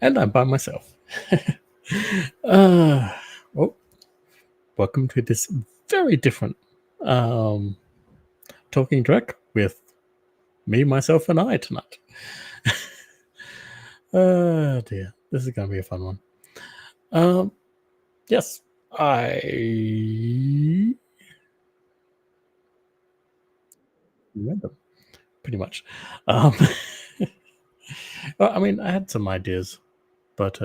And I'm by myself. uh, well, welcome to this very different Talking Drek with me, myself, and I tonight. Oh dear, this is going to be a fun one. Yes, I remember pretty much. Well, I mean, I had some ideas, but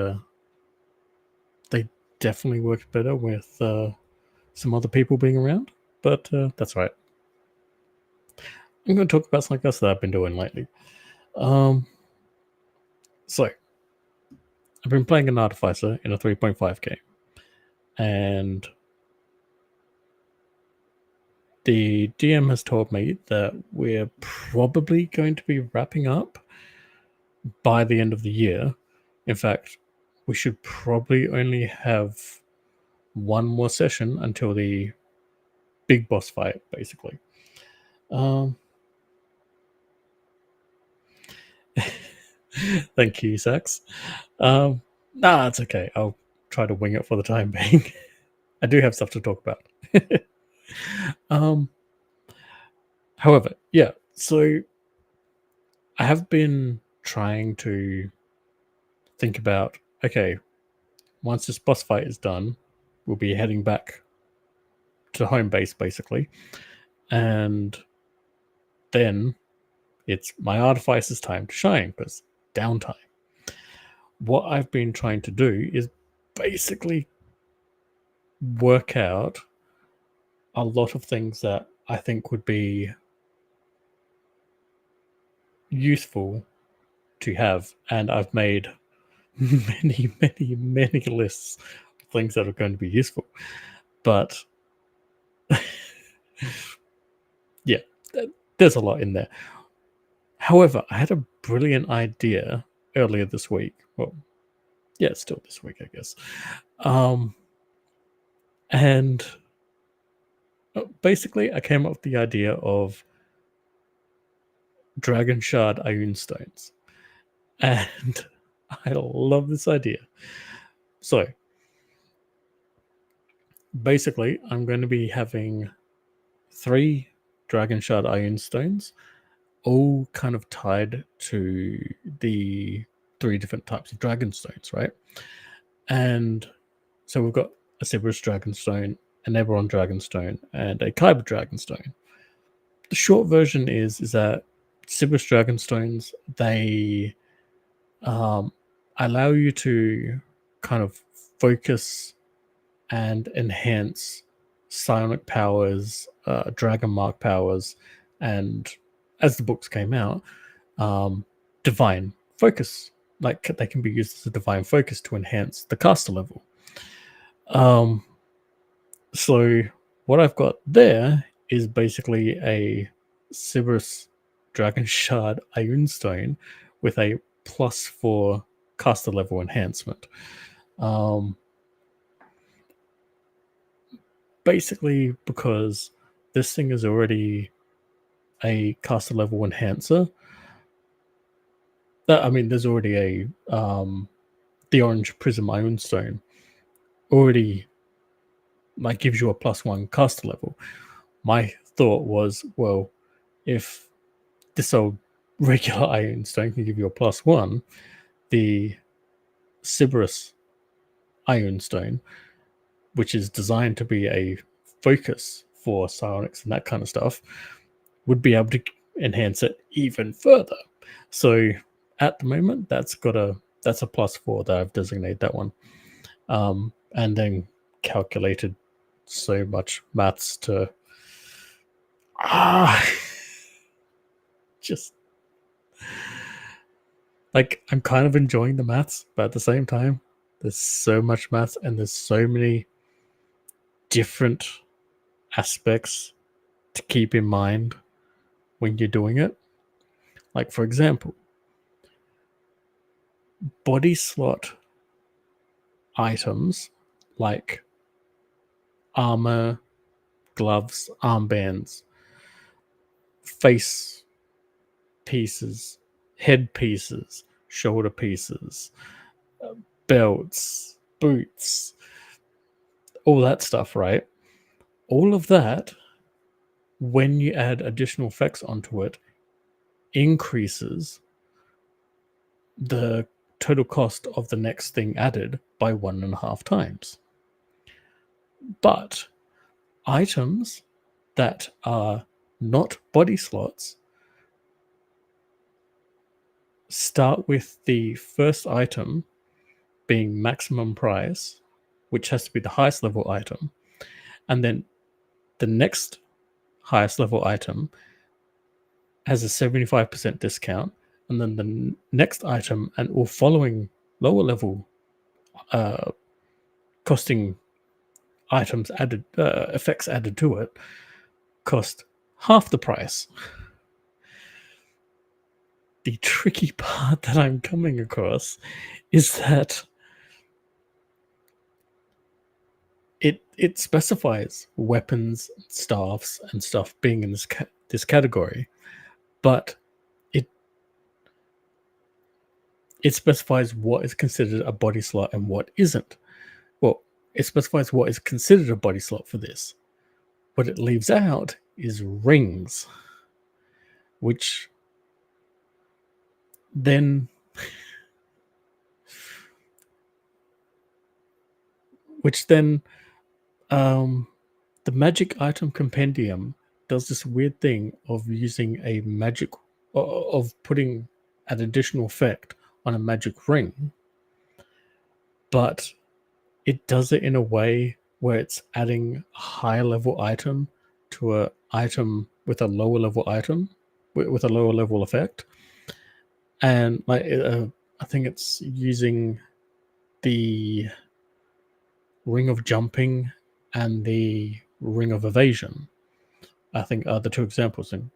they definitely worked better with some other people being around. But that's right. I'm going to talk about something else that I've been doing lately. So I've been playing an artificer in a 3.5 game, and the DM has told me that we're probably going to be wrapping up by the end of the year. In fact, we should probably only have one more session until the big boss fight, basically. Thank you, Sax. Nah, it's okay. I'll try to wing it for the time being. I do have stuff to talk about. However, yeah, so I have been trying to think about, okay, once this boss fight is done, we'll be heading back to home base, basically. And then it's my artificer's time to shine, because downtime. What I've been trying to do is basically work out a lot of things that I think would be useful to have, and I've made many lists of things that are going to be useful. But yeah, there's a lot in there. However, I had a brilliant idea earlier this week. Well, yeah, it's still this week, I guess. And basically, I came up with the idea of Dragon Shard Ioun Stones. And I love this idea. So, basically, I'm going to be having 3 Dragon Shard Ioun Stones, all kind of tied to the 3 different types of Dragon Stones, right? And so we've got a Cerberus Dragonstone, an Eberron Dragonstone, and a Kyber Dragonstone. The short version is that Cerberus Dragonstones, they allow you to kind of focus and enhance psionic powers, dragon mark powers, and as the books came out, divine focus. Like they can be used as a divine focus to enhance the caster level. So what I've got there is basically a Cerberus Dragon Shard Ioun Stone with a +4 caster level enhancement. Basically because this thing is already a caster level enhancer. I mean, there's already a the Orange Prism Ioun Stone already like gives you a +1 caster level. My thought was, well, if this old regular Ioun Stone can give you a +1, the Cerberus Ioun Stone, which is designed to be a focus for psionics and that kind of stuff, would be able to enhance it even further. So at the moment, that's a +4 that I've designated that one, and then calculated so much maths to just like I'm kind of enjoying the maths, but at the same time, there's so much maths and there's so many different aspects to keep in mind when you're doing it. Like, for example, body slot items like armor, gloves, armbands, face pieces, head pieces, shoulder pieces, belts, boots, all that stuff, right? All of that, when you add additional effects onto it, increases the total cost of the next thing added by 1.5 times. But items that are not body slots start with the first item being maximum price, which has to be the highest level item, and then the next highest level item has a 75% discount, and then the next item and all following lower level costing items added, effects added to it, cost half the price. The tricky part that I'm coming across is that it specifies weapons, staffs, and stuff being in this category, but it specifies what is considered a body slot and what isn't. Well, it specifies what is considered a body slot for this. What it leaves out is rings, which then the magic item compendium does this weird thing of using a magic, of putting an additional effect on a magic ring, but it does it in a way where it's adding a higher level item to a item with a lower level item with a lower level effect, and like I think it's using the ring of jumping and the ring of evasion. I think are the two examples, and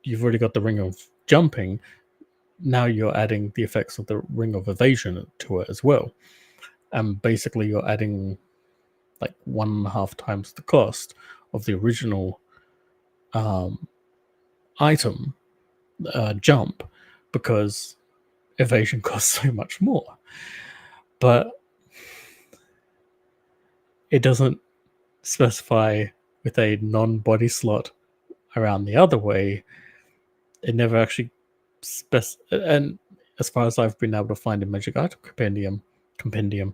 you've already got the ring of jumping. Now you're adding the effects of the ring of evasion to it as well. And basically you're adding like 1.5 times the cost of the original item jump, because evasion costs so much more. But it doesn't specify with a non-body slot around the other way. It never actually and as far as I've been able to find in Magic Item Compendium,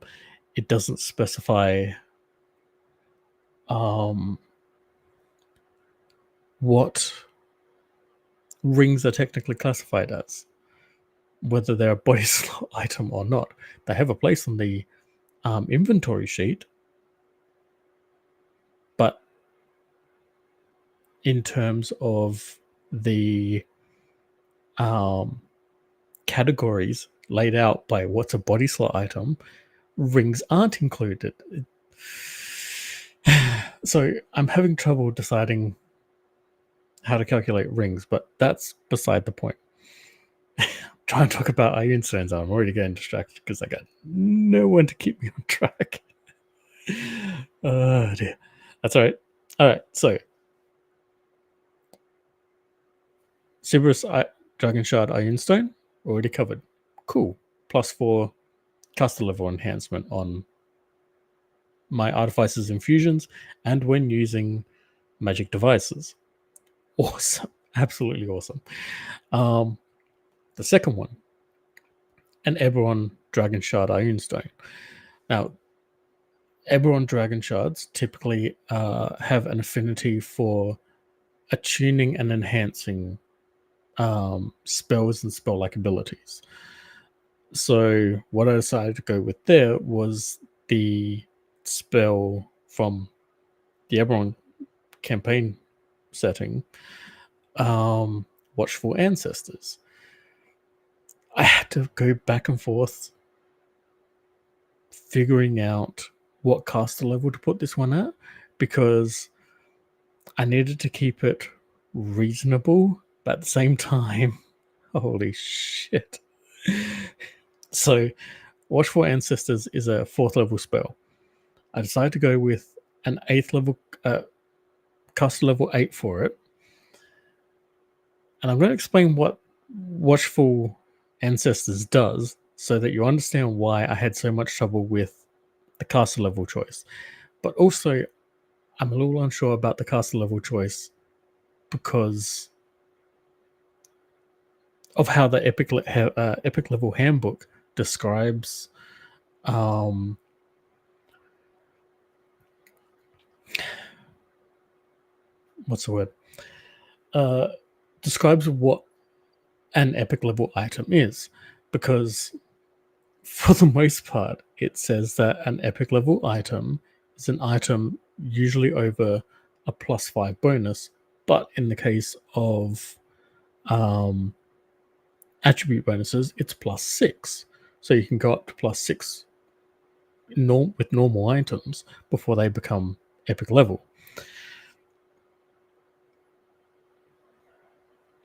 it doesn't specify what rings are technically classified as, whether they're a body slot item or not. They have a place on the inventory sheet, but in terms of the categories laid out by what's a body slot item, rings aren't included. So I'm having trouble deciding how to calculate rings, but that's beside the point. Try and talk about iron stones. I'm already getting distracted because I got no one to keep me on track. Oh dear. That's all right. All right, so Cerberus Dragon Shard Iron Stone, already covered. Cool. +4 caster level enhancement on my Artificer's Infusions and when using magic devices. Awesome. Absolutely awesome. The second one, an Eberron Dragon Shard Iron Stone. Now, Eberron Dragon Shards typically have an affinity for attuning and enhancing spells and spell-like abilities. So what I decided to go with there was the spell from the Eberron campaign setting, Watchful Ancestors. I had to go back and forth figuring out what caster level to put this one at, because I needed to keep it reasonable, but at the same time, holy shit. So Watchful Ancestors is a 4th level spell. I decided to go with an 8th level caster level 8 for it, and I'm going to explain what Watchful Ancestors does so that you understand why I had so much trouble with the caster level choice. But also, I'm a little unsure about the caster level choice because of how the epic level handbook describes what's the word? Describes what an epic level item is, because for the most part, it says that an epic level item is an item usually over a +5 bonus, but in the case of attribute bonuses, it's +6. So you can go up to +6 with normal items before they become epic level.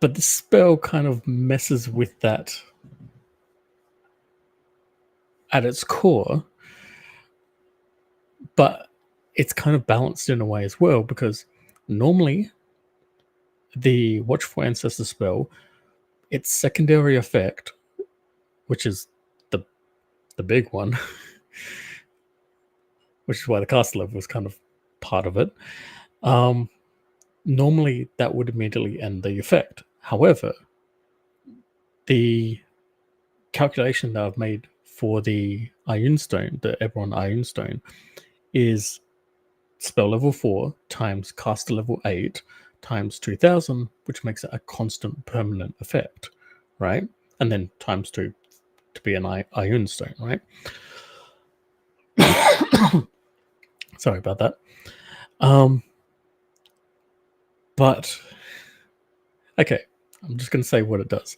But the spell kind of messes with that at its core, but it's kind of balanced in a way as well, because normally the Watchful Ancestor spell, its secondary effect, which is the big one, which is why the caster level is kind of part of it, normally that would immediately end the effect. However, the calculation that I've made for the Ioun Stone, the Eberron Ioun Stone, is spell level 4 times caster level 8 times 2000, which makes it a constant permanent effect, right? And then times 2 to be an Ioun Stone, right? Sorry about that. But okay, I'm just going to say what it does.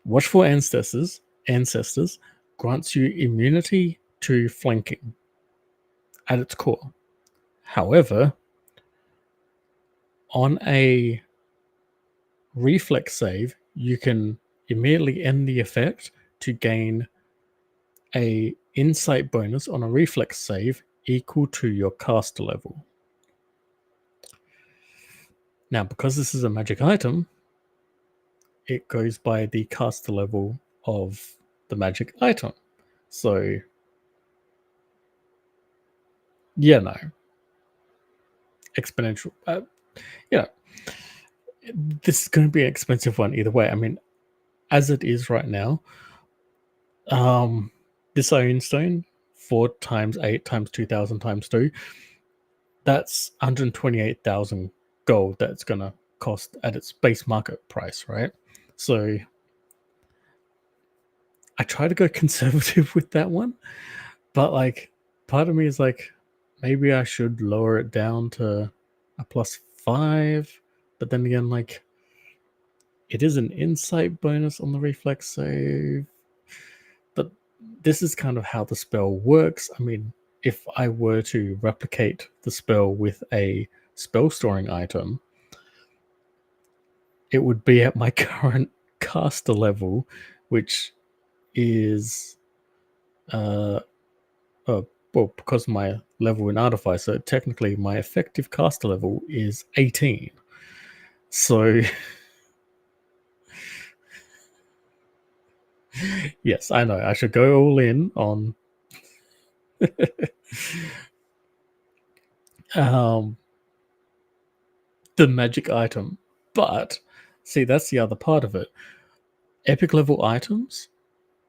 Watchful Ancestors grants you immunity to flanking at its core. However, on a reflex save, you can immediately end the effect to gain a insight bonus on a reflex save equal to your caster level. Now, because this is a magic item, it goes by the caster level of the magic item. So, yeah, no. Exponential. This is going to be an expensive one either way. I mean, as it is right now, this Ioun Stone, 4 times 8 times 2000 times 2, that's 128,000 gold that's going to cost at its base market price, right? So I try to go conservative with that one, but like part of me is like, maybe I should lower it down to a +5, but then again, like, it is an insight bonus on the reflex save, but this is kind of how the spell works. I mean, if I were to replicate the spell with a spell storing item, it would be at my current caster level, which is well, because my level in Artificer, technically my effective caster level is 18. So yes, I know I should go all in on the magic item, but see, that's the other part of it. Epic level items,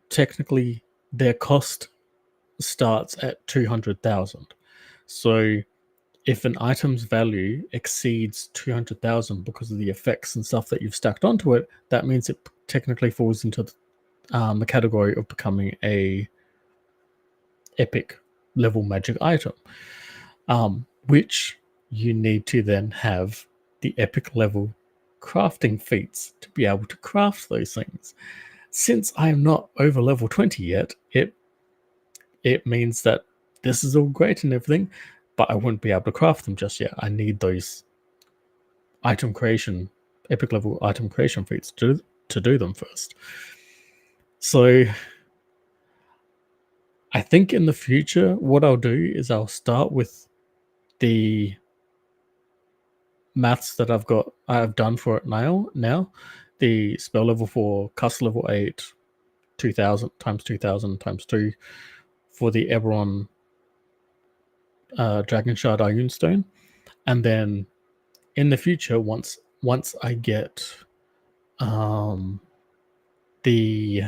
technically their cost starts at 200,000. So if an item's value exceeds 200,000 because of the effects and stuff that you've stacked onto it, that means it technically falls into the category of becoming a epic level magic item, which you need to then have the epic level crafting feats to be able to craft those things. Since I am not over level 20 yet, it means that this is all great and everything, but I wouldn't be able to craft them just yet. I need those epic level item creation feats to do them first. So I think in the future, what I'll do is I'll start with the maths that I've done for it now. The spell level 4, caster level 8, 2000 times 2000 times 2 for the Eberron Dragon Shard Ioun Stone, and then in the future, once I get the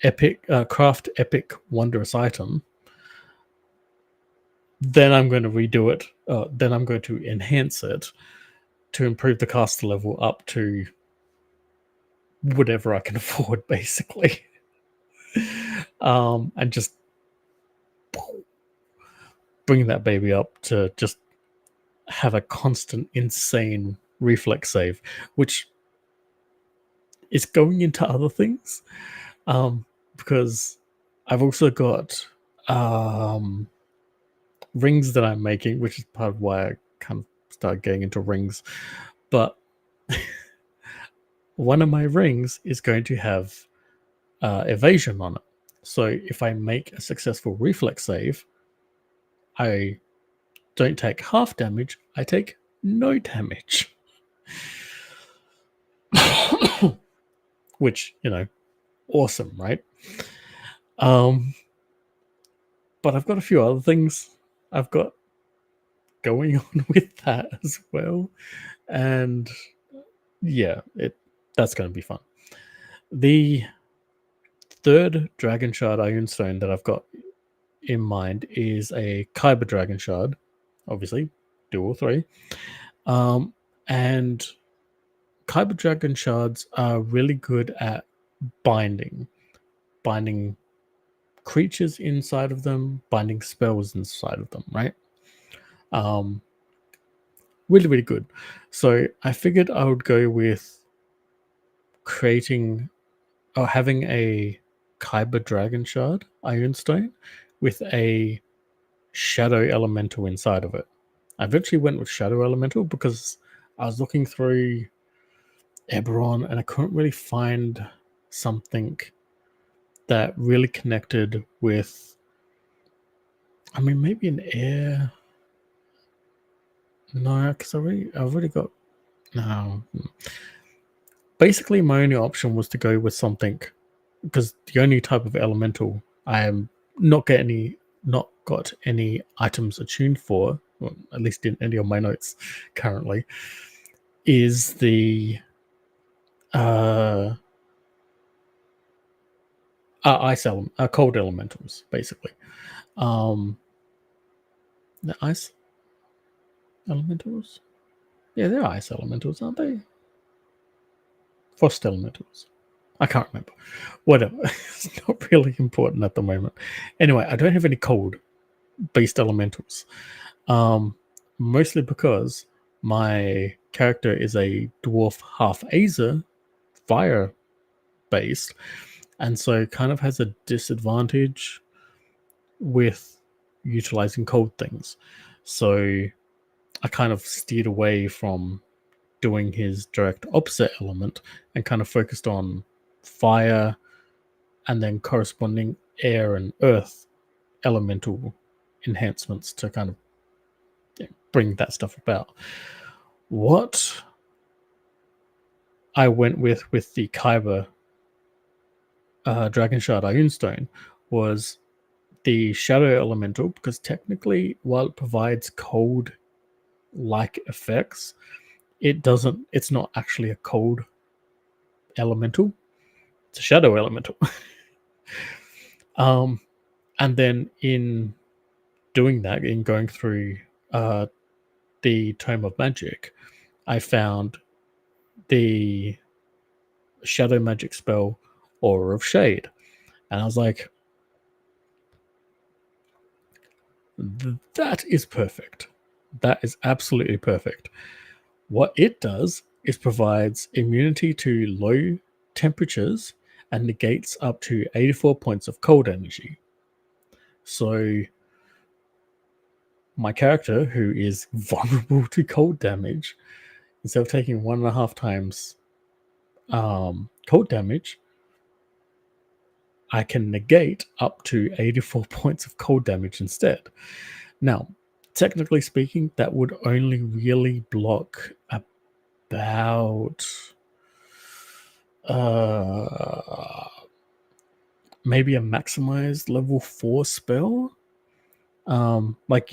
epic craft epic wondrous item, then I'm going to redo it. Then I'm going to enhance it to improve the caster level up to whatever I can afford, basically. And just bring that baby up to just have a constant, insane reflex save, which is going into other things. Because I've also got rings that I'm making, which is part of why I kind of started getting into rings. But one of my rings is going to have evasion on it. So if I make a successful reflex save, I don't take half damage, I take no damage. Which, awesome, right? But I've got a few other things I've got going on with that as well. And yeah, that's going to be fun. The third Dragon Shard Ioun Stone that I've got in mind is a Kyber Dragon Shard, obviously, do all three. And Kyber Dragon Shards are really good at binding creatures inside of them, binding spells inside of them, right? Really, really good. So I figured I would go with creating or having a Kyber Dragon Shard Ioun Stone with a Shadow Elemental inside of it. I eventually went with Shadow Elemental because I was looking through Eberron and I couldn't really find something that really connected with, I mean, maybe an air. No, because I've already got. No. Basically, my only option was to go with something, because the only type of elemental I am not got any items attuned for, or at least in any of my notes currently, is the cold elementals, basically. The ice elementals? Yeah, they're ice elementals, aren't they? Frost elementals. I can't remember. Whatever. It's not really important at the moment. Anyway, I don't have any cold-based elementals. Mostly because my character is a dwarf half Azer, fire-based, and so kind of has a disadvantage with utilizing cold things. So I kind of steered away from doing his direct opposite element and kind of focused on fire and then corresponding air and earth elemental enhancements to kind of bring that stuff about. What I went with the Kyber Dragon Shard Ioun Stone was the Shadow Elemental, because technically, while it provides cold-like effects, it's not actually a cold elemental. It's a Shadow Elemental. And then in doing that, in going through the Tome of Magic, I found the shadow magic spell Aura of Shade. And I was like, that is perfect. That is absolutely perfect. What it does is provides immunity to low temperatures and negates up to 84 points of cold energy. So my character, who is vulnerable to cold damage, instead of taking 1.5 times cold damage, I can negate up to 84 points of cold damage instead. Now, technically speaking, that would only really block about maybe a maximized level 4 spell. Like,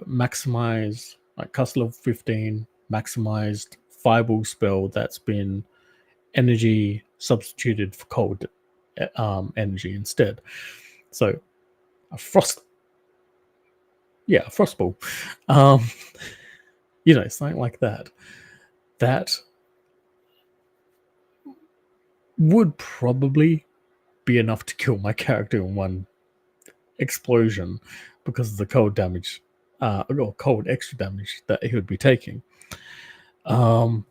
maximize, like, cast level 15, maximized fireball spell that's been energy substituted for cold energy instead. So a frostball. Something like that. That would probably be enough to kill my character in one explosion because of the cold damage, or cold extra damage that he would be taking. But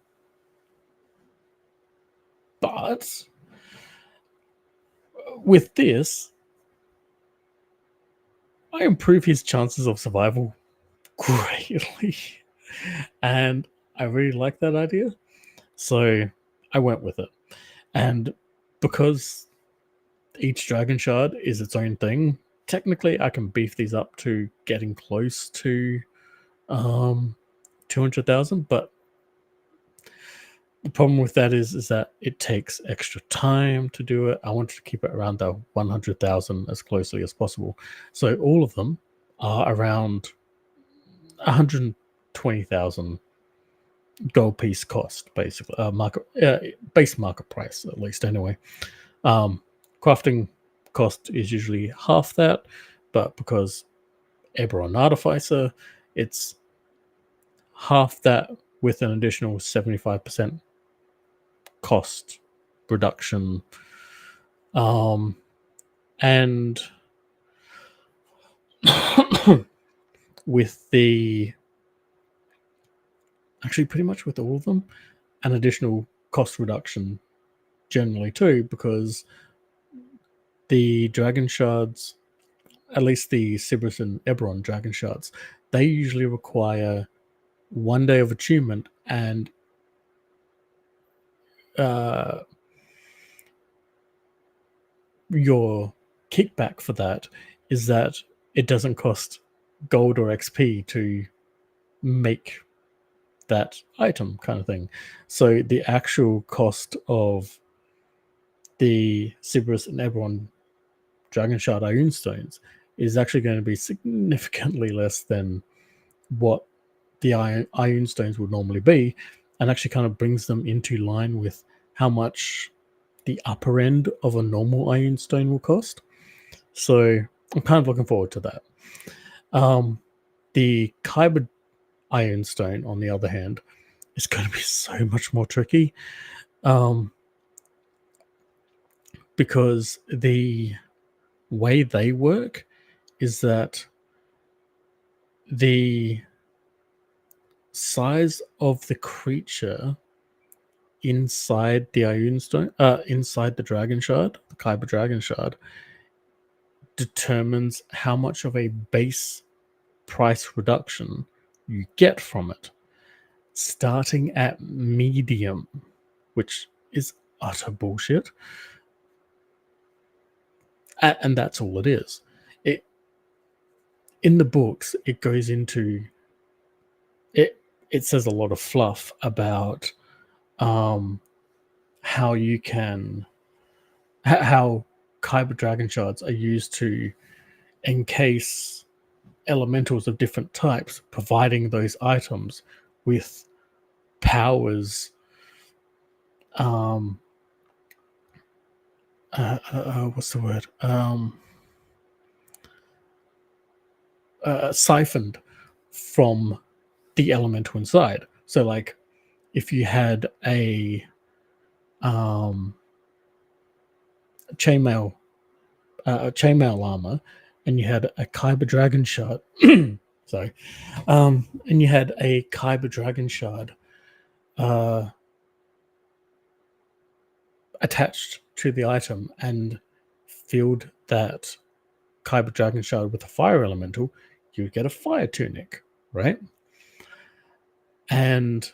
with this, I improve his chances of survival greatly. And I really like that idea. So I went with it. And because each dragon shard is its own thing, technically I can beef these up to getting close to 200,000, but the problem with that is that it takes extra time to do it. I wanted to keep it around the 100,000 as closely as possible. So all of them are around 120,000 gold piece cost, basically. Base market price, at least, anyway. Crafting cost is usually half that, but because Eberron Artificer, it's half that with an additional 75% cost reduction. And with actually pretty much with all of them, an additional cost reduction generally too, because the dragon shards, at least the Sybaris and Eberron dragon shards, they usually require 1 day of attunement, and your kickback for that is that it doesn't cost gold or XP to make that item, kind of thing. So the actual cost of the Sybaris and Eberron Dragon Shard Ioun Stones is actually going to be significantly less than what the Ioun Stones would normally be, and actually kind of brings them into line with how much the upper end of a normal Ioun Stone will cost. So I'm kind of looking forward to that. The Kyber Ioun Stone, on the other hand, is going to be so much more tricky, because the way they work is that the size of the creature inside the Ioun Stone, inside the Dragon Shard, the Kyber Dragon Shard, determines how much of a base price reduction you get from it, starting at medium, which is utter bullshit. And that's all it is. In the books, it goes into it. It says a lot of fluff about how you can, how Kyber Dragon Shards are used to encase elementals of different types, providing those items with powers. What's the word? Siphoned from the elemental inside. So, like, if you had a chainmail armor, and you had a Kyber Dragon Shard, sorry, and you had a Kyber Dragon Shard attached to the item, and filled that Kyber Dragon Shard with a fire elemental, you would get a fire tunic, right? And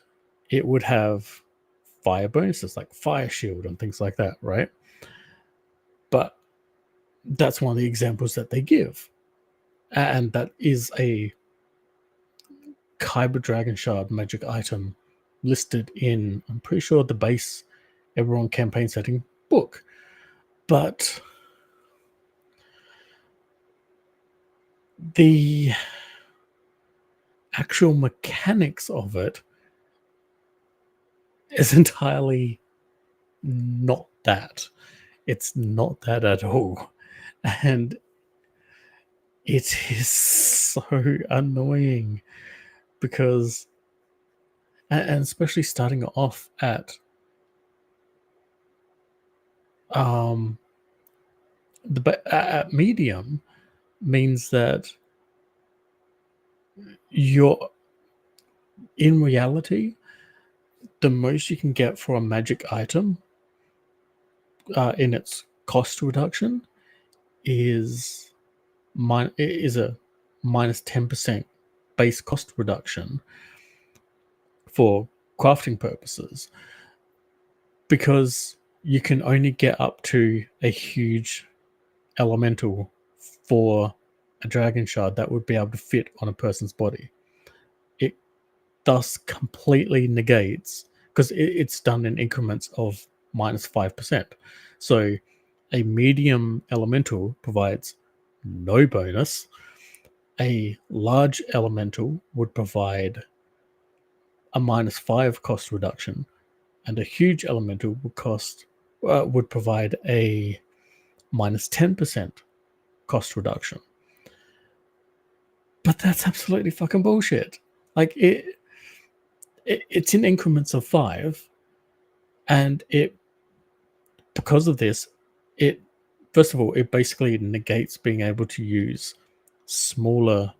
it would have fire bonuses like fire shield and things like that, right? But that's one of the examples that they give, and that is a Kyber Dragon Shard magic item listed in, I'm pretty sure, the base everyone campaign setting book. But the actual mechanics of it is entirely not that. It's not that at all. And it is so annoying because, and especially starting off at at medium means that you're, in reality, the most you can get for a magic item in its cost reduction is a minus 10% base cost reduction for crafting purposes, because you can only get up to a huge elemental for a dragon shard that would be able to fit on a person's body. It thus completely negates, because it's done in increments of minus 5%. So a medium elemental provides no bonus. A large elemental would provide a minus 5 cost reduction, and a huge elemental would provide a minus 10% cost reduction. But that's absolutely fucking bullshit. Like it's in increments of 5, and because of this, it first of all, it basically negates being able to use smaller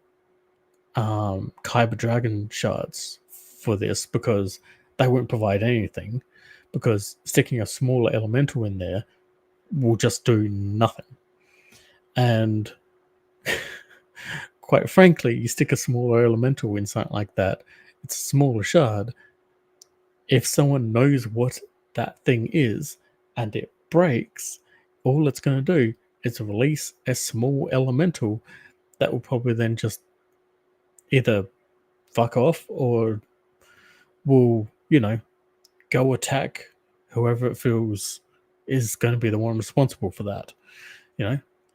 Kyber Dragon shards for this, because they won't provide anything, because sticking a smaller elemental in there will just do nothing. And quite frankly, you stick a smaller elemental in something like that, it's a smaller shard. If someone knows what that thing is and it breaks, all it's going to do is release a small elemental that will probably then just either fuck off or will, go attack whoever it feels is going to be the one responsible for that.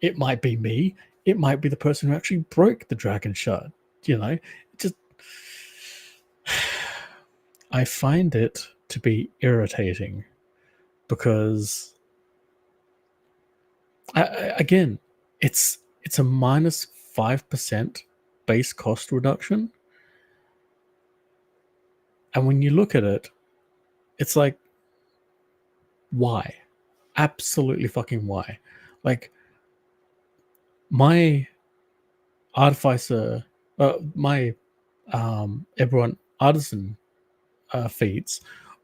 It might be me, it might be the person who actually broke the dragon shard. Just I find it to be irritating because again, it's a minus 5% base cost reduction, and when you look at it, it's like, why? Absolutely fucking why? Like, my artificer, my everyone artisan feats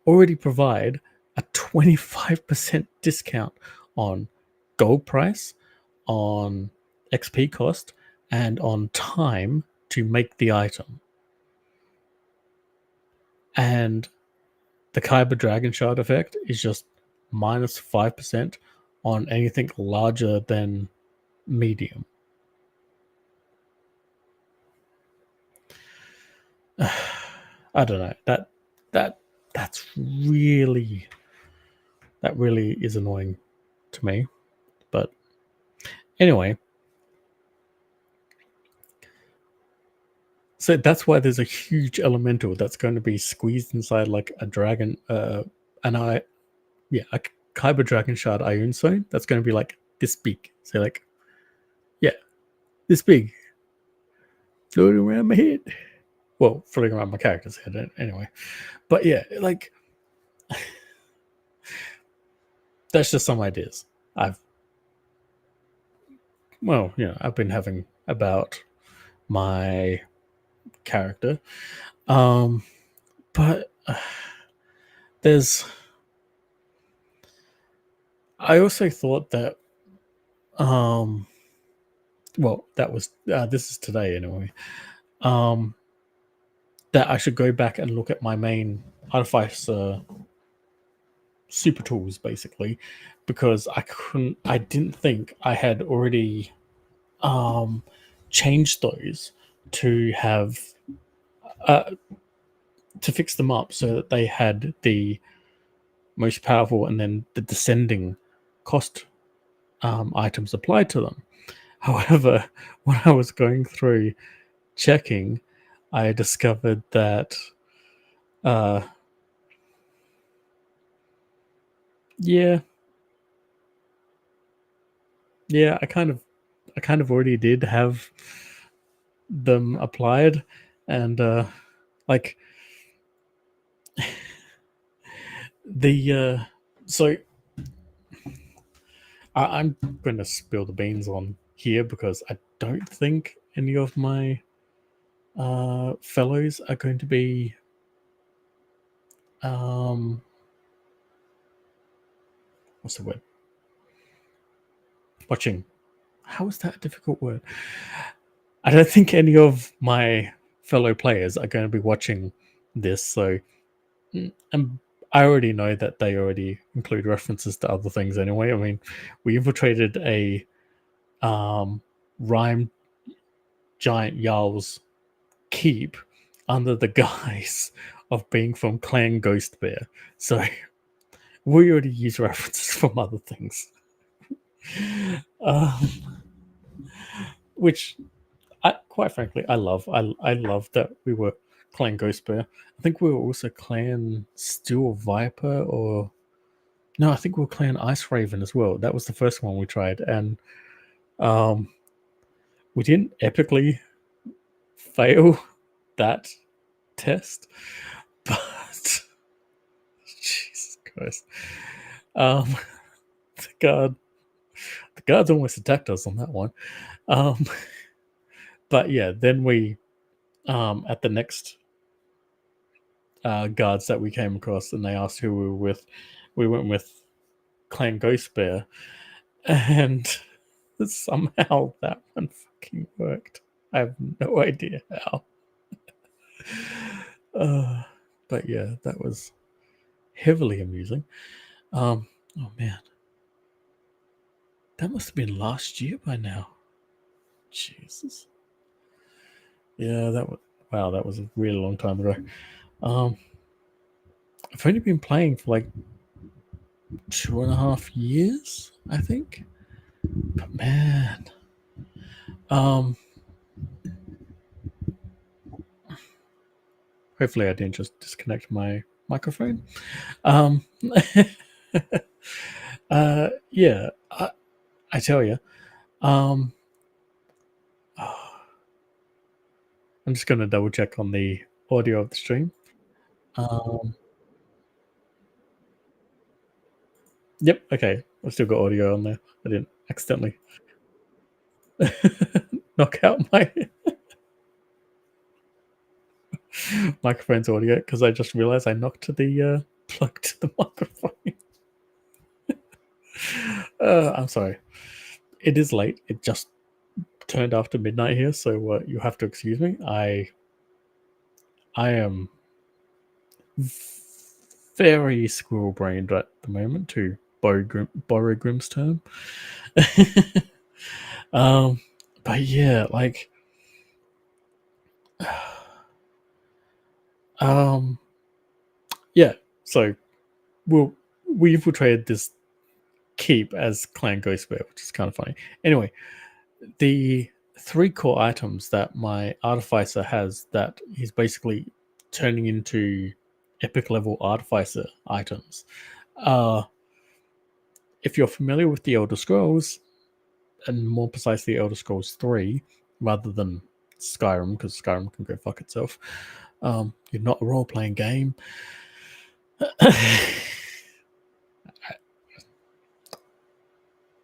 already provide a 25% discount on gold price, on XP cost, and on time to make the item. And the Kyber Dragon Shard effect is just minus 5% on anything larger than medium. I don't know. That really is annoying to me. But anyway, so that's why there's a huge elemental that's going to be squeezed inside like a dragon, a Kyber Dragon Shard Ion Zone that's going to be like this big. So like, yeah, this big, floating around my head. Well, floating around my character's head anyway. But yeah, like, that's just some ideas I've been having about my character. But there's, I also thought that, that was, this is today anyway, that I should go back and look at my main artificer super tools, basically, because I didn't think I had already changed those to have to fix them up so that they had the most powerful, and then the descending cost items applied to them. However, when I was going through checking, I discovered that yeah, I kind of already did have them applied, and like the so I'm going to spill the beans on here because I don't think any of my fellows are going to be what's the word? Watching. How is that a difficult word? I don't think any of my fellow players are going to be watching this, so I already know that they already include references to other things anyway. I mean, we infiltrated a rhyme giant Jarl's keep under the guise of being from Clan Ghost Bear. So we already use references from other things. Which, quite frankly, I love. I love that we were Clan Ghost Bear. I think we were also Clan Steel Viper, or no, I think we were Clan Ice Raven as well. That was the first one we tried, and we didn't epically fail that test, but Jesus Christ, the guards almost attacked us on that one. But yeah, then we at the next guards that we came across, and they asked who we were with. We went with Clan Ghost Bear, and somehow that one fucking worked. I have no idea how. But yeah, that was heavily amusing. Oh man, that must have been last year by now. Jesus. Yeah, that was a really long time ago. I've only been playing for like 2.5 years, I think. But man, hopefully I didn't just disconnect my microphone. Yeah, I tell you, I'm just going to double check on the audio of the stream. Yep, okay. I've still got audio on there. I didn't accidentally knock out my microphone's audio because I just realized I knocked the plug to the microphone. I'm sorry. It is late. It just turned after midnight here, so you have to excuse me. I am very squirrel brained at the moment, to borrow Grimm's term. But yeah, like, yeah. So we infiltrated this keep as Clan Ghost Bear, which is kind of funny. Anyway, the 3 core items that my artificer has that he's basically turning into epic level artificer items. If you're familiar with the Elder Scrolls, and more precisely Elder Scrolls 3, rather than Skyrim, because Skyrim can go fuck itself. You're not a role-playing game.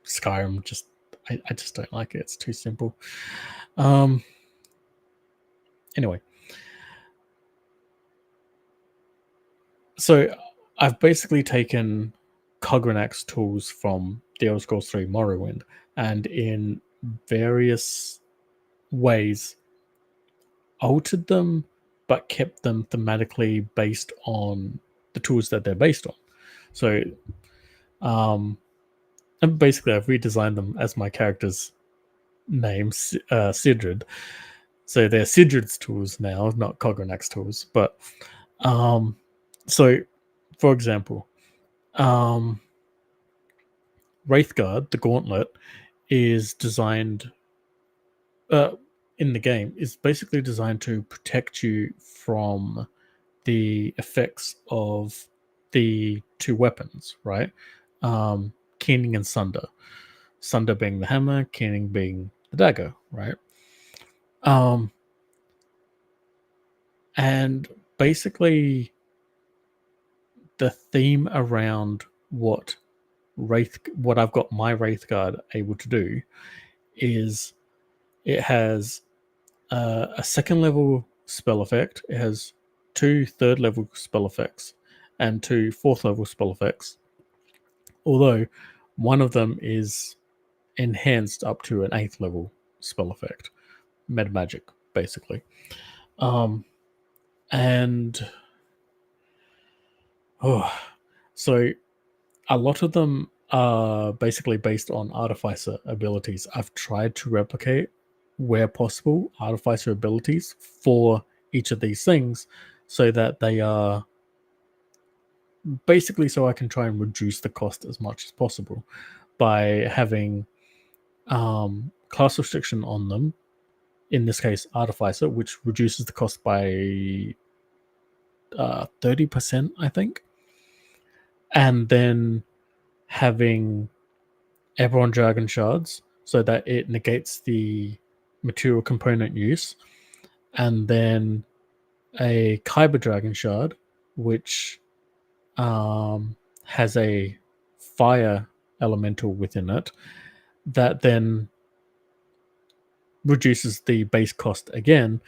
Skyrim I just don't like it. It's too simple. Anyway, so I've basically taken Cogrenak's tools from the Elder Scrolls 3 Morrowind, and in various ways altered them, but kept them thematically based on the tools that they're based on. So, and basically I've redesigned them as my character's name, Sidrid. So they're Sidrid's tools now, not Cogrenak's tools. But so, for example, Wraithguard, the gauntlet, is designed in the game is basically designed to protect you from the effects of the two weapons, right? Keening and Sunder. Sunder being the hammer, Keening being the dagger, right? And basically the theme around what I've got my Wraithguard able to do is it has a second level spell effect. It has 2 third level spell effects and 2 fourth level spell effects. Although one of them is enhanced up to an 8th level spell effect. Meta magic, basically. And so a lot of them are basically based on artificer abilities. I've tried to replicate where possible artificer abilities for each of these things so that they are basically so I can try and reduce the cost as much as possible by having class restriction on them, in this case artificer, which reduces the cost by 30%, I think, and then having Eberron Dragon Shards so that it negates the material component use, and then a Kyber Dragon Shard, which has a fire elemental within it that then reduces the base cost again,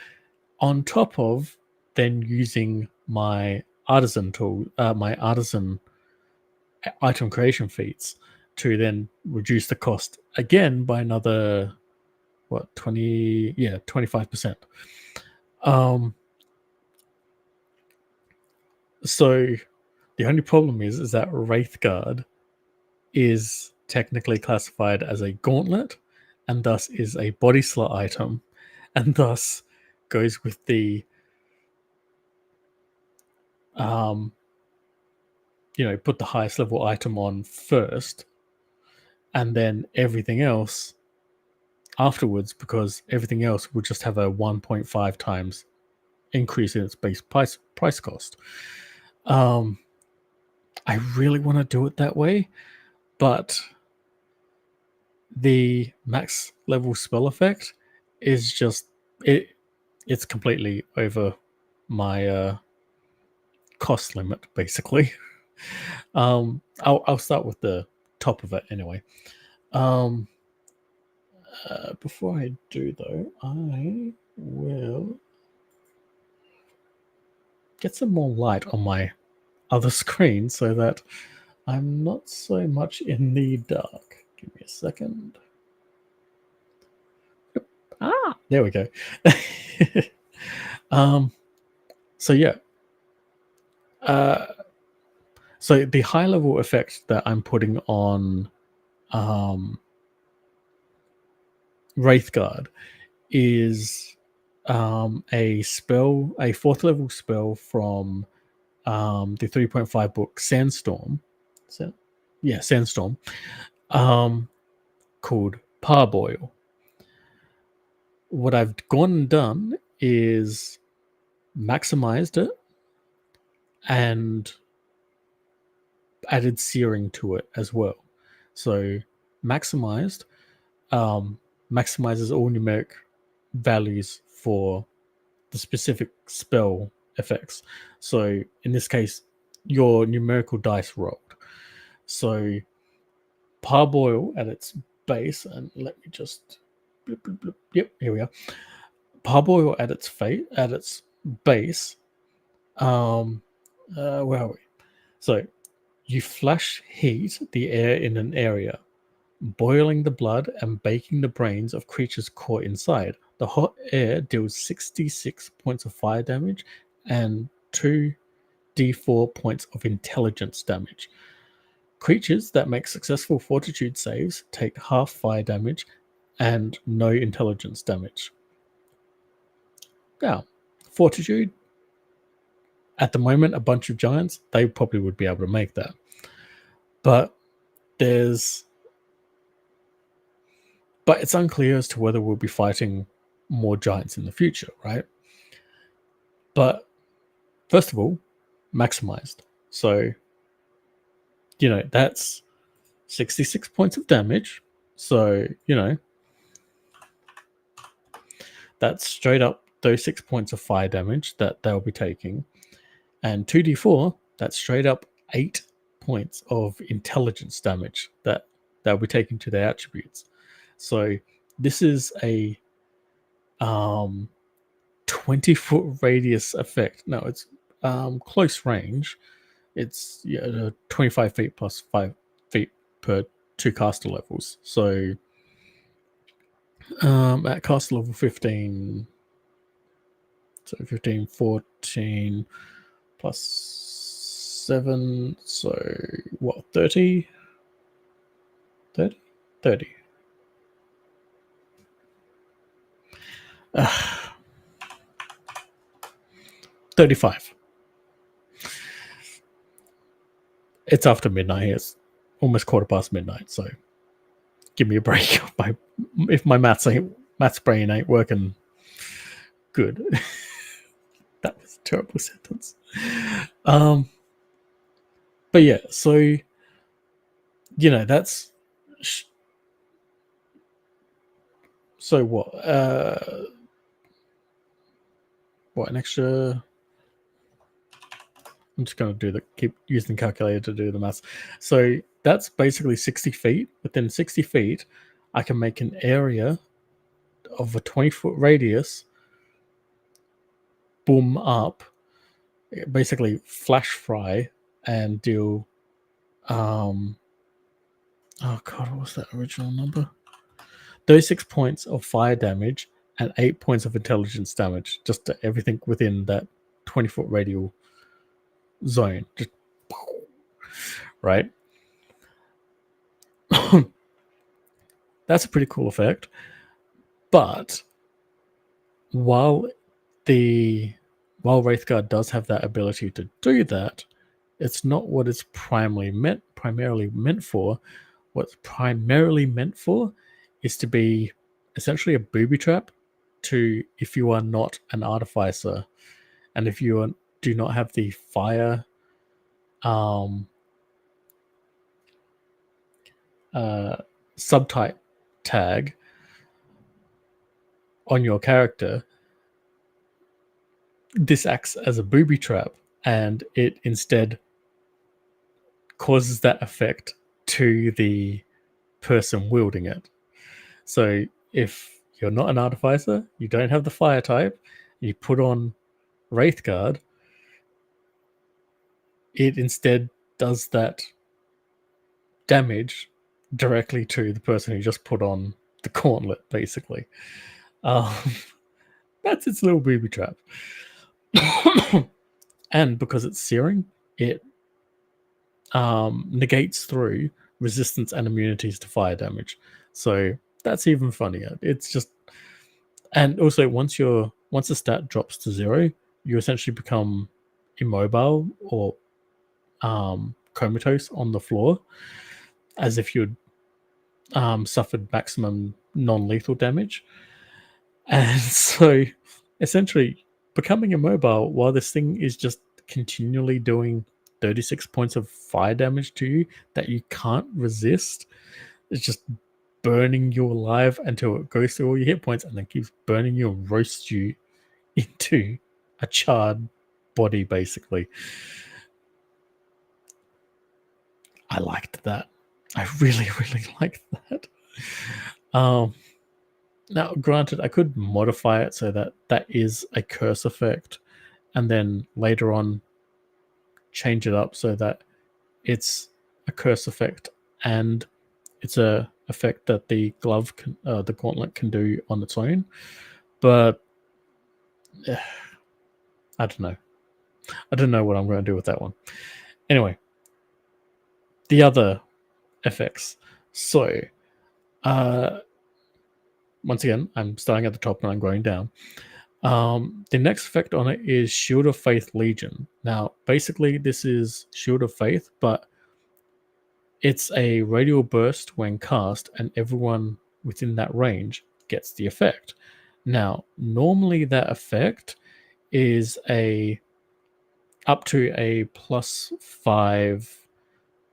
on top of then using my artisan tool, my artisan item creation feats to then reduce the cost again by another 25%. So the only problem is that Wraithguard is technically classified as a gauntlet and thus is a body slot item and thus goes with the put the highest level item on first and then everything else afterwards, because everything else will just have a 1.5 times increase in its base price cost. I really want to do it that way, but the max level spell effect is just it's completely over my cost limit, basically. I'll start with the top of it anyway. Before I do though, I will get some more light on my other screen so that I'm not so much in the dark. Give me a second. There we go. So yeah. So the high level effect that I'm putting on Wraithguard is a spell, a 4th level spell from the 3.5 book Sandstorm. Sandstorm. Called Parboil. What I've gone and done is maximized it and added searing to it as well. So maximized maximizes all numeric values for the specific spell effects. So in this case, your numerical dice rolled. So Parboil at its base, and let me just bloop, bloop, bloop. Yep, here we are. Parboil at its base. Where are we? So you flash heat the air in an area, boiling the blood and baking the brains of creatures caught inside. The hot air deals 66 points of fire damage and 2d4 points of intelligence damage. Creatures that make successful fortitude saves take half fire damage and no intelligence damage. Now, fortitude, at the moment, a bunch of giants, they probably would be able to make that. But it's unclear as to whether we'll be fighting more giants in the future, right? But first of all, maximized. So, that's 66 points of damage. So, that's straight up those 6 points of fire damage that they'll be taking. And 2d4, that's straight up 8 points of intelligence damage that they'll be taking to their attributes. So this is a 20-foot radius effect. No, it's close range. It's 25 feet plus 5 feet per 2 caster levels. So at caster level 15, so 15, 14 plus 7, so what, 30? 30? 30. 35. It's after midnight. It's almost quarter past midnight, so give me a break. If my maths brain ain't working good. That was a terrible sentence. But yeah, so that's so what? What, an extra? I'm just going to keep using the calculator to do the maths. So that's basically 60 feet. Within 60 feet, I can make an area of a 20-foot radius, boom up, basically flash fry, and deal. Oh god, what was that original number? 36 points of fire damage and 8 points of intelligence damage, just to everything within that 20-foot radial zone. Just right. That's a pretty cool effect. But while Wraithguard does have that ability to do that, it's not what it's primarily meant for. What's primarily meant for is to be essentially a booby trap to if you are not an artificer, and if you do not have the fire subtype tag on your character, this acts as a booby trap, and it instead causes that effect to the person wielding it. So if you're not an artificer, you don't have the fire type, you put on Wraithguard, it instead does that damage directly to the person who just put on the gauntlet, basically. That's its little booby trap. And because it's searing, it negates through resistance and immunities to fire damage. So that's even funnier. It's just, and also once the stat drops to 0, you essentially become immobile or comatose on the floor, as if you'd suffered maximum non-lethal damage. And so essentially becoming immobile while this thing is just continually doing 36 points of fire damage to you that you can't resist, it's just burning you alive until it goes through all your hit points and then keeps burning you and roasts you into a charred body, basically. I liked that. I really, really liked that. Now, granted, I could modify it so that is a curse effect, and then later on change it up so that it's a curse effect and it's a effect that the the gauntlet can do on its own. But I don't know. I don't know what I'm going to do with that one. Anyway, the other effects. So, once again, I'm starting at the top and I'm going down. The next effect on it is Shield of Faith Legion. Now, basically, this is Shield of Faith, but It's a radial burst when cast, and everyone within that range gets the effect. Now, normally that effect is up to a +5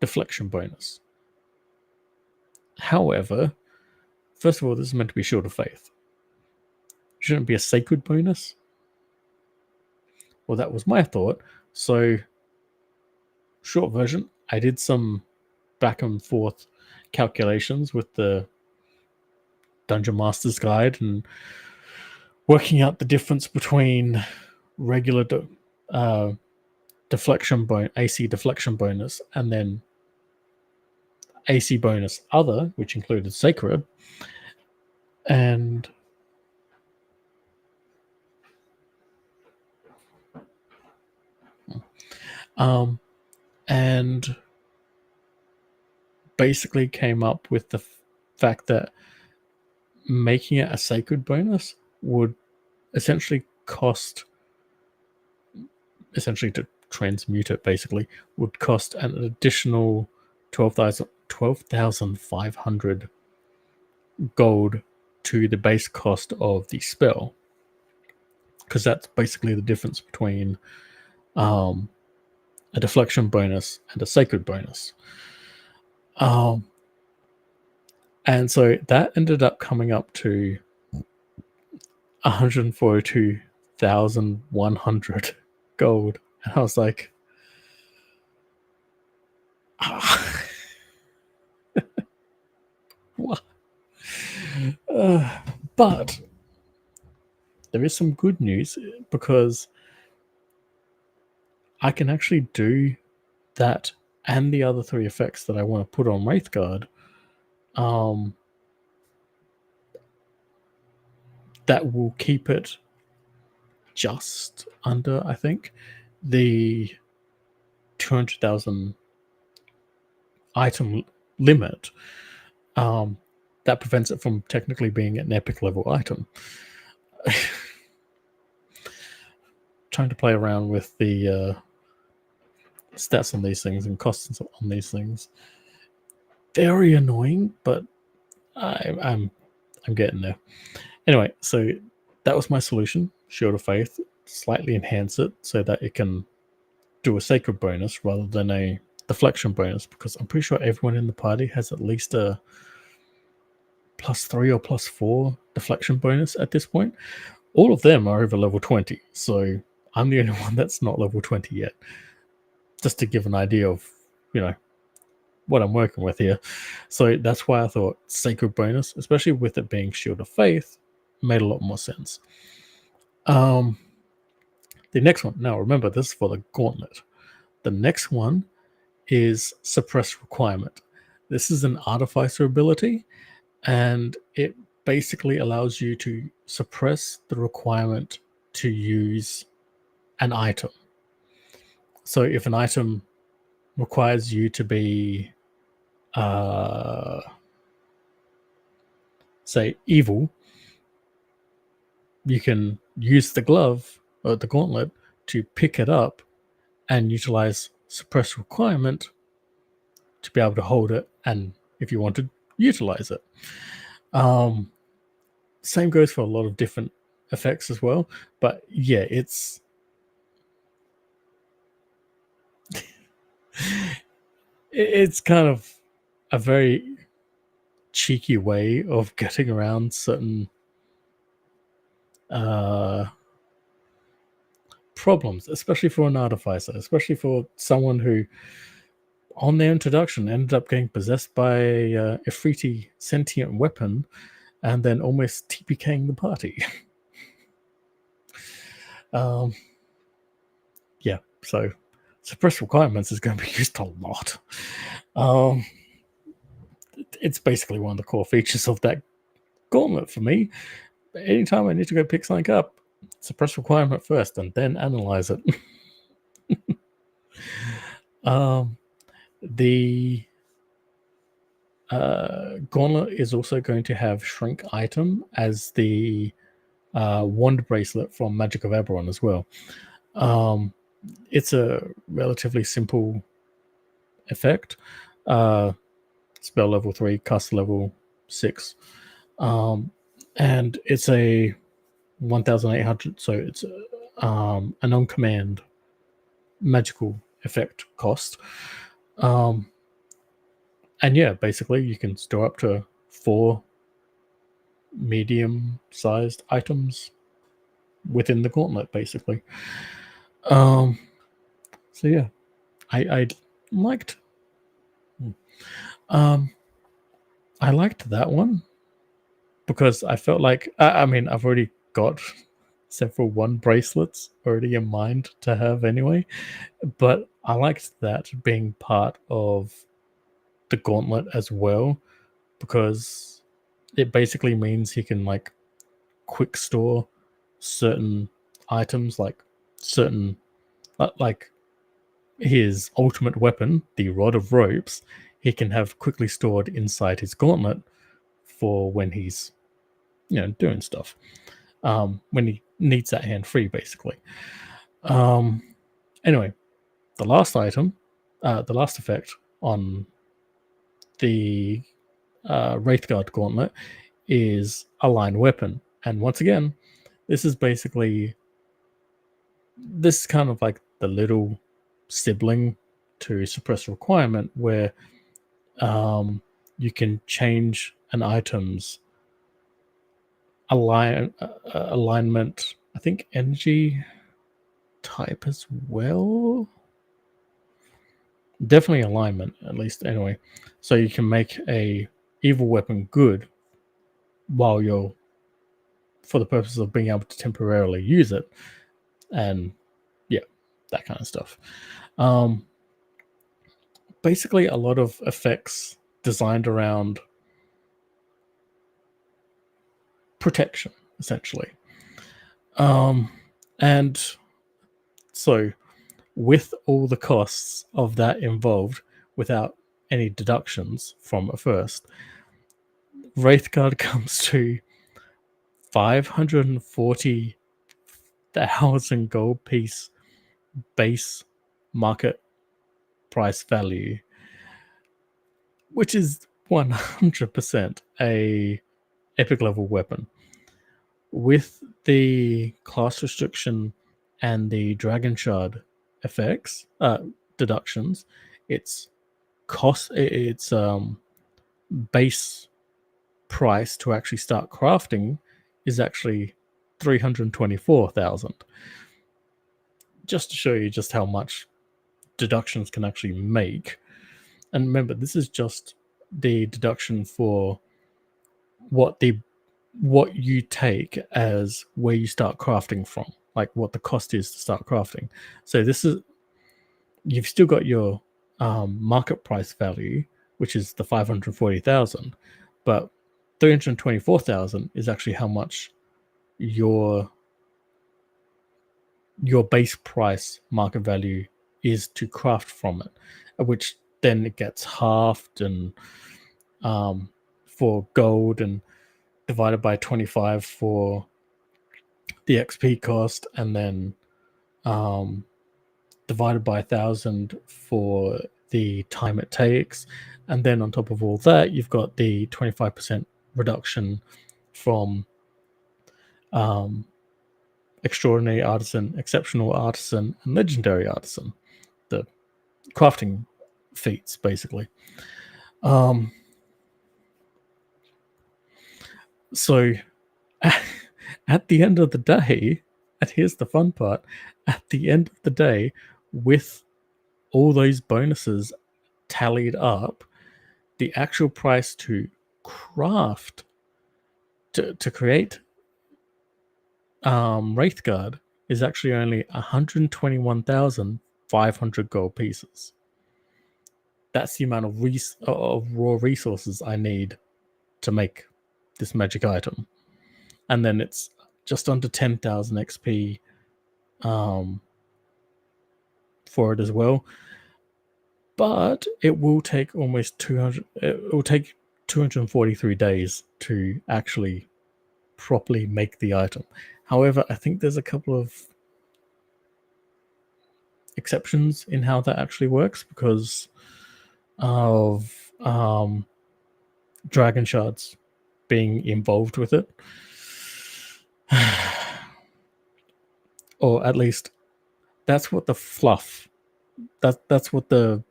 deflection bonus. However, first of all, this is meant to be Shield of Faith. Shouldn't it be a sacred bonus? Well, that was my thought. So, short version, I did some back and forth calculations with the Dungeon Master's Guide and working out the difference between regular deflection AC deflection bonus and then AC bonus other, which included sacred, and and basically came up with the fact that making it a sacred bonus would essentially to transmute it basically would cost an additional 12,500 gold to the base cost of the spell, because that's basically the difference between a deflection bonus and a sacred bonus. And so that ended up coming up to 142,100 gold. And I was like, what? But there is some good news, because I can actually do that and the other 3 effects that I want to put on Wraithguard. That will keep it just under, I think, the 200,000 item limit. That prevents it from technically being an epic level item. Trying to play around with the stats on these things and costs on these things. Very annoying, but I'm getting there. Anyway, so that was my solution. Shield of Faith, slightly enhance it so that it can do a sacred bonus rather than a deflection bonus, because I'm pretty sure everyone in the party has at least a +3 or +4 deflection bonus at this point. All of them are over level 20, so I'm the only one that's not level 20 yet. Just to give an idea of, what I'm working with here. So that's why I thought sacred bonus, especially with it being Shield of Faith, made a lot more sense. The next one, now remember, this is for the gauntlet. The next one is Suppress Requirement. This is an artificer ability, and it basically allows you to suppress the requirement to use an item. So if an item requires you to be say evil, you can use the glove or the gauntlet to pick it up and utilize suppress requirement to be able to hold it, and if you want to utilize it. Same goes for a lot of different effects as well, but yeah, it's kind of a very cheeky way of getting around certain problems, especially for an artificer, especially for someone who on their introduction ended up getting possessed by a Ifriti sentient weapon and then almost TPKing the party. Yeah, so suppress requirements is going to be used a lot. It's basically one of the core features of that gauntlet for me. Anytime I need to go pick something up, suppress requirement first and then analyze it. The gauntlet is also going to have shrink item as the wand bracelet from Magic of Eberron as well. It's a relatively simple effect. spell level 3, caster level 6. And it's a 1,800, so it's a non-command magical effect cost. And yeah, basically you can store up to 4 medium-sized items within the gauntlet, basically. So yeah, I liked I liked that one because I felt like I mean I've already got several one bracelets already in mind to have anyway, but I liked that being part of the gauntlet as well because it basically means he can like quick store certain items, like certain like his ultimate weapon, the Rod of Ropes, he can have quickly stored inside his gauntlet for when he's, doing stuff. When he needs that hand free, basically. Anyway, the last item, the last effect on the Wraithguard gauntlet is Align Weapon. And once again, this is kind of like the little sibling to Suppress Requirement, where you can change an item's alignment, I think energy type as well. Definitely alignment, at least anyway. So you can make a evil weapon good while you're, for the purpose of being able to temporarily use it, and yeah, that kind of stuff. Basically a lot of effects designed around protection, essentially. And so with all the costs of that involved, without any deductions from a first, Wraithguard comes to 540,000 gold piece base market price value, which is 100% a epic level weapon. With the class restriction and the Dragon Shard effects, deductions, its base price to actually start crafting is actually 324,000. Just to show you just how much deductions can actually make. And remember, this is just the deduction for what you take as where you start crafting from, like what the cost is to start crafting. So you've still got your market price value, which is the 540,000, but 324,000 is actually how much your base price market value is to craft from it, which then it gets halved and for gold, and divided by 25 for the XP cost, and then divided by 1,000 for the time it takes. And then on top of all that, you've got the 25% reduction from extraordinary artisan, exceptional artisan, and legendary artisan, the crafting feats, basically. So at the end of the day, and here's the fun part, at the end of the day, with all those bonuses tallied up, the actual price to craft, to create Wraithguard is actually only 121,500 gold pieces. That's the amount of raw resources I need to make this magic item. And then it's just under 10,000 XP for it as well. But it will take almost 200. It will take 243 days to actually properly make the item. However, I think there's a couple of exceptions in how that actually works, because of dragon shards being involved with it. Or at least that's what the fluff, that's what the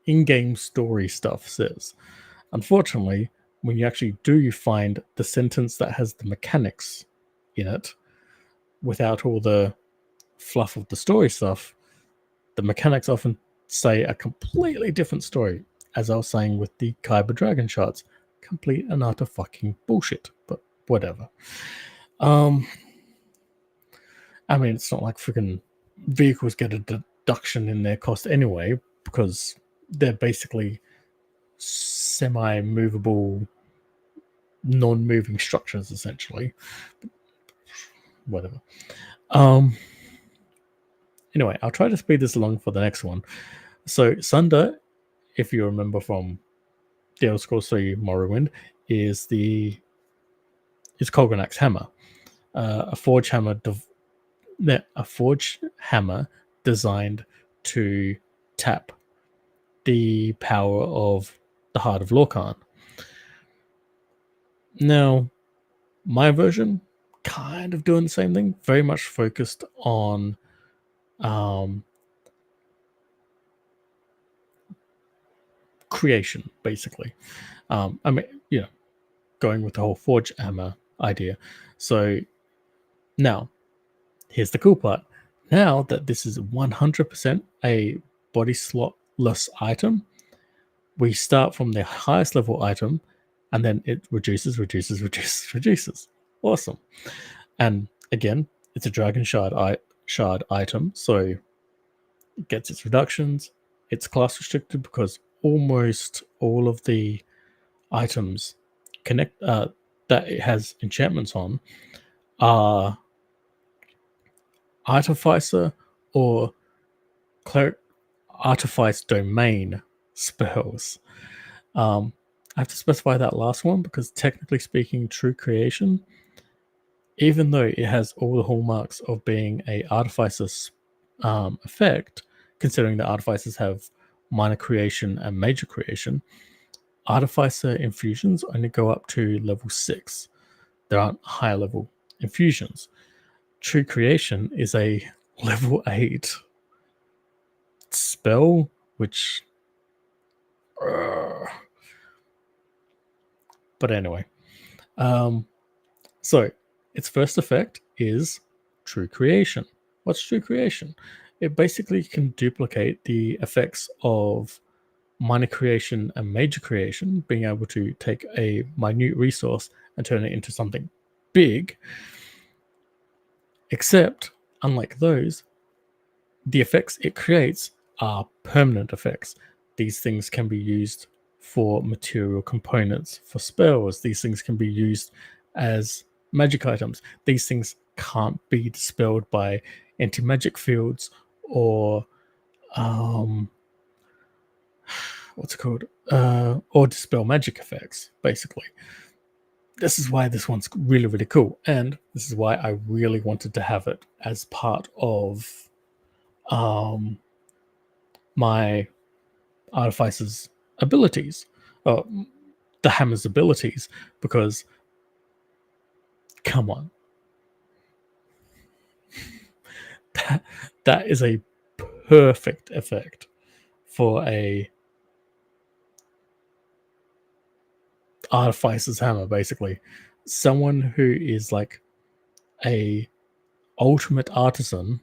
in-game story stuff says. Unfortunately, when you actually do find the sentence that has the mechanics in it, without all the fluff of the story stuff, the mechanics often say a completely different story. As I was saying with the Kyber Dragon shards, complete and utter fucking bullshit. But whatever. I mean, it's not like freaking vehicles get a deduction in their cost anyway, because they're basically semi-movable, non-moving structures, essentially. Whatever. Anyway, I'll try to speed this along for the next one. So Sunder, if you remember from the Elder Scrolls 3 Morrowind, is Kolganak's hammer, a forge hammer. A forge hammer designed to tap the power of the Heart of Lorkhan. Now, my version kind of doing the same thing, very much focused on creation, basically. I mean, going with the whole forge hammer idea. So now, here's the cool part. Now that this is 100% a body slotless item, we start from the highest level item, and then it reduces. Awesome. And again, it's a dragon shard item, so it gets its reductions. It's class restricted because almost all of the items that it has enchantments on are Artificer or Cleric Artifice Domain spells. I have to specify that last one because technically speaking, True Creation, even though it has all the hallmarks of being a Artificer effect, considering that Artificers have minor creation and major creation, Artificer infusions only go up to level 6. There aren't higher level infusions. True Creation is a level 8 spell, which... But anyway. So, its first effect is True Creation. What's True Creation? It basically can duplicate the effects of minor creation and major creation, being able to take a minute resource and turn it into something big. Except, unlike those, the effects it creates are permanent effects. These things can be used for material components for spells. These things can be used as magic items. These things can't be dispelled by anti-magic fields or or dispel magic effects, basically. This is why this one's really, really cool. And this is why I really wanted to have it as part of my Artificer's abilities, the hammer's abilities, because come on, that is a perfect effect for a Artificer's hammer, basically. Someone who is like a ultimate artisan,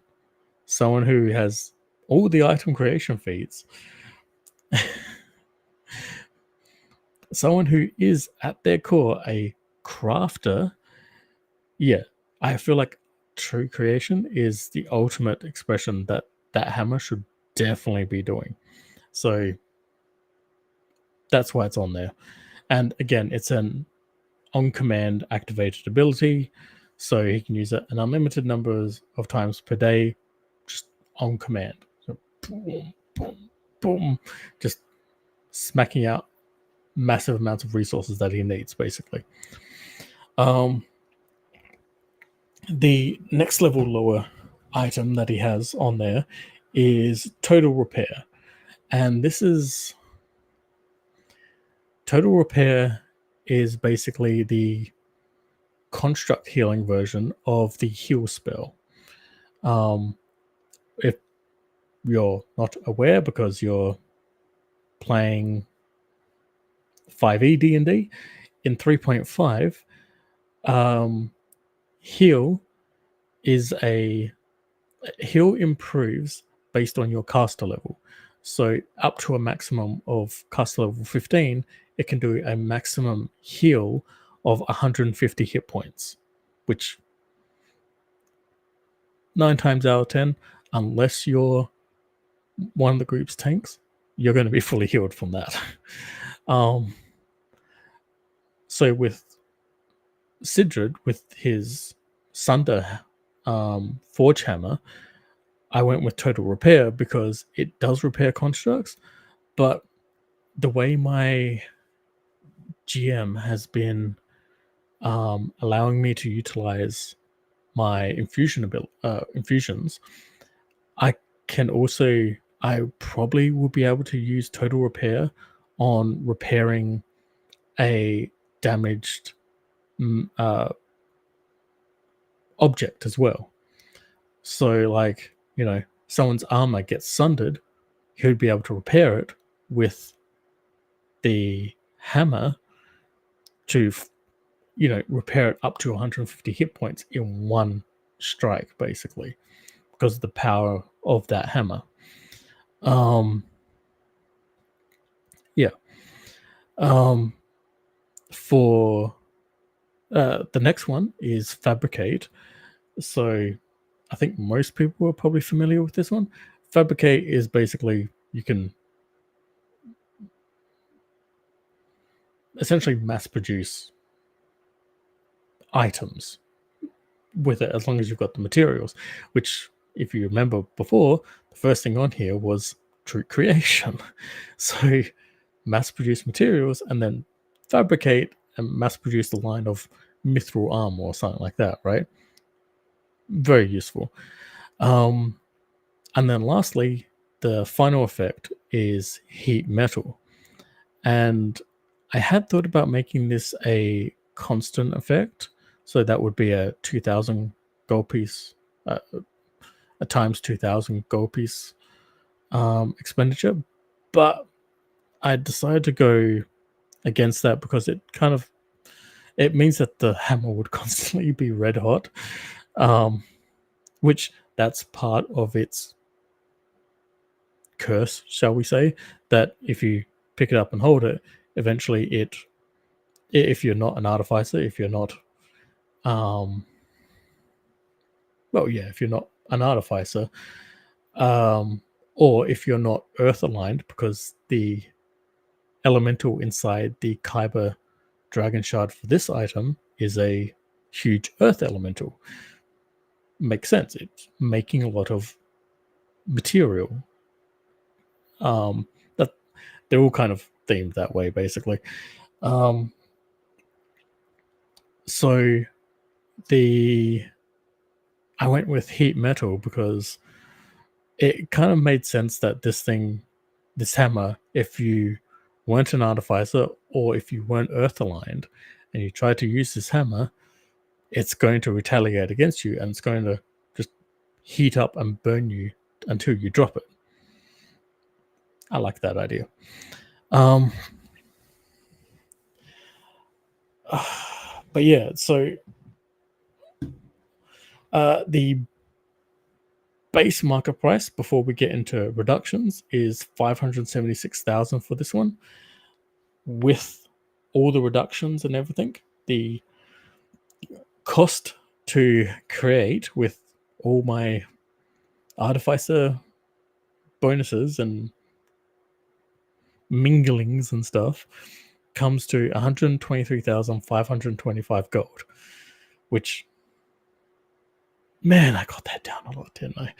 someone who has all the item creation feats, someone who is at their core a crafter. Yeah, I feel like True Creation is the ultimate expression that hammer should definitely be doing. So that's why it's on there. And again, it's an on-command activated ability, so he can use it an unlimited number of times per day, just on command. So boom, boom, boom, just smacking out massive amounts of resources that he needs, basically. The next level lower item that he has on there is Total Repair. And this is Total Repair is basically the construct healing version of the heal spell. If you're not aware, because you're playing 5e D&D, in 3.5, heal improves based on your caster level. So up to a maximum of caster level 15, it can do a maximum heal of 150 hit points, which 9 times out of 10, unless you're one of the group's tanks, you're going to be fully healed from that. So with Sidrid, with his Sunder Forge Hammer, I went with Total Repair because it does repair constructs, but the way my GM has been allowing me to utilize my infusions, I probably will be able to use Total Repair on repairing a damaged object as well. So, like, someone's armor gets sundered, he would be able to repair it with the hammer to, repair it up to 150 hit points in one strike, basically, because of the power of that hammer. For the next one is Fabricate. So I think most people are probably familiar with this one. Fabricate is basically, you can essentially mass produce items with it as long as you've got the materials, which, if you remember before, the first thing on here was true creation. So mass produce materials and then fabricate and mass produce the line of mithril armor or something like that, right? Very useful. And then lastly, the final effect is heat metal. And I had thought about making this a constant effect. So that would be a 2,000 gold piece, a times 2,000 gold piece expenditure. But I decided to go against that because it means that the hammer would constantly be red hot, which that's part of its curse, shall we say, that if you pick it up and hold it, eventually if you're not an artificer, if you're not if you're not an artificer, or if you're not earth aligned, because the elemental inside the Kyber dragon shard for this item is a huge earth elemental. Makes sense. It's making a lot of material. That they're all kind of themed that way, basically. So I went with heat metal because it kind of made sense that this hammer, if you weren't an artificer or if you weren't earth aligned and you tried to use this hammer, it's going to retaliate against you and it's going to just heat up and burn you until you drop it. I like that idea. But yeah, so the base market price before we get into reductions is 576,000 for this one. With all the reductions and everything, the cost to create with all my artificer bonuses and minglings and stuff comes to 123,525 gold, which, man, I got that down a lot, didn't I?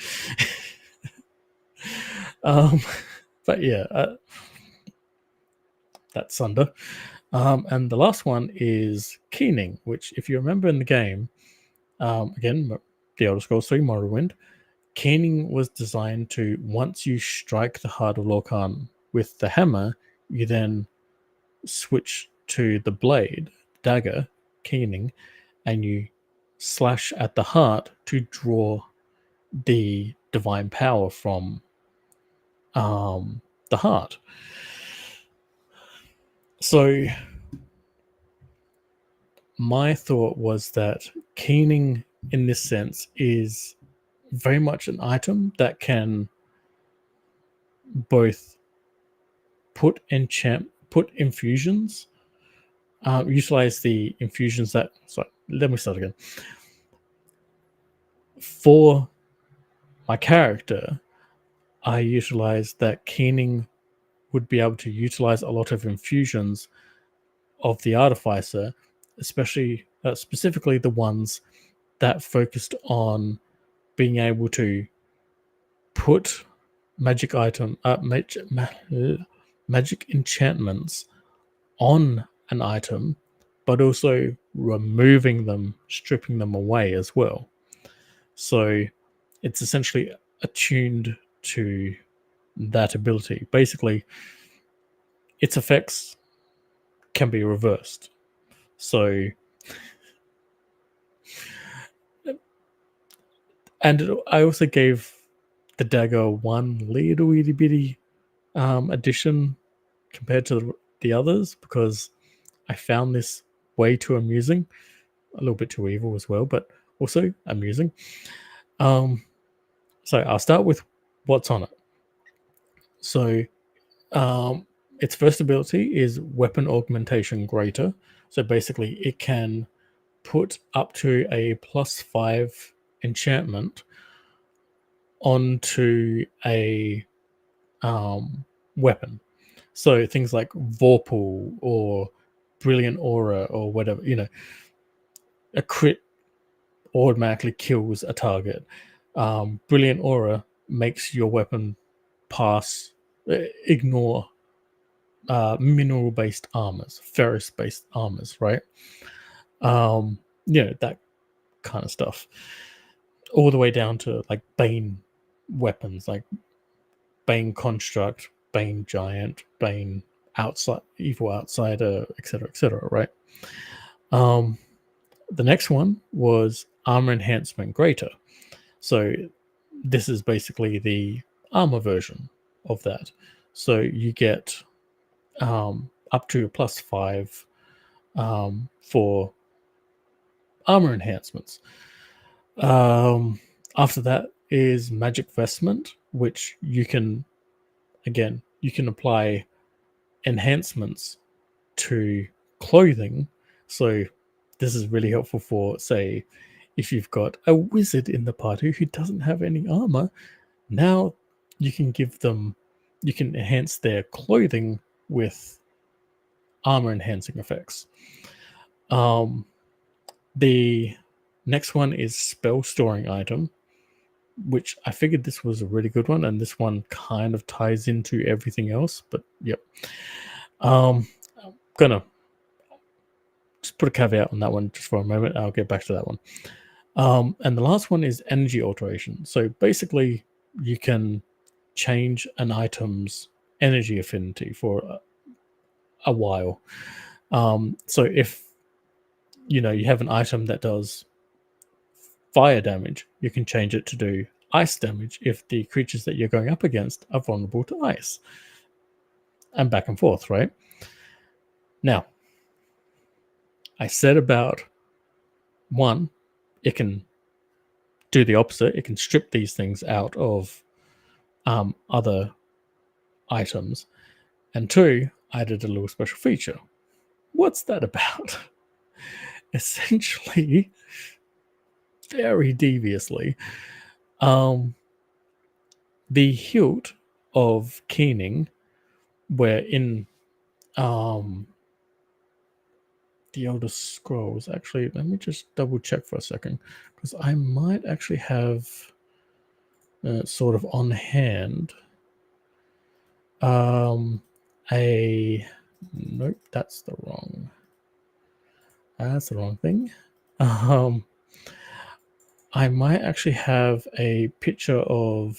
But yeah, that's Sunder. And the last one is Keening, which, if you remember in the game, again, the Elder Scrolls 3 Morrowind, Keening was designed to, once you strike the heart of Lorkhan with the hammer, you then switch to the blade, dagger, keening, and you slash at the heart to draw the divine power from the heart. So my thought was that keening in this sense is very much an item that can both put infusions, utilize the infusions that. Sorry, let me start again. For my character, I utilized that keening would be able to utilize a lot of infusions of the artificer, especially specifically the ones that focused on being able to put magic enchantments on an item, but also removing them, stripping them away as well. So it's essentially attuned to that ability. Basically, its effects can be reversed. So, and I also gave the dagger one little itty bitty addition compared to the others because I found this way too amusing, a little bit too evil as well, but also amusing. So I'll start with what's on it. So its first ability is weapon augmentation greater. So basically it can put up to a +5 enchantment onto a weapon. So things like Vorpal or Brilliant Aura or whatever, a crit automatically kills a target. Brilliant Aura makes your weapon ignore mineral-based armors, ferrous-based armors, right? That kind of stuff. All the way down to like Bane weapons, like Bane Construct, Bane Giant, Bane Evil Outsider, etc., right? The next one was Armor Enhancement Greater. So this is basically the armor version of that. So you get up to a +5 for armor enhancements. After that is Magic Vestment, which you can apply enhancements to clothing. So this is really helpful for, say, if you've got a wizard in the party who doesn't have any armor, now you can enhance their clothing with armor enhancing effects. The next one is spell storing item, which I figured this was a really good one, and this one kind of ties into everything else, but yep. I'm gonna just put a caveat on that one just for a moment. I'll get back to that one. And the last one is energy alteration. So basically, you can change an item's energy affinity for a while. So if you have an item that does fire damage, you can change it to do ice damage if the creatures that you're going up against are vulnerable to ice. And back and forth, right? Now, I said about one, it can do the opposite. It can strip these things out of other items. And two, I added a little special feature. What's that about? Essentially, very deviously, the hilt of keening, where in the Elder Scrolls, actually, let me just double check for a second, because I might actually have sort of on hand nope, that's the wrong thing. I might actually have a picture of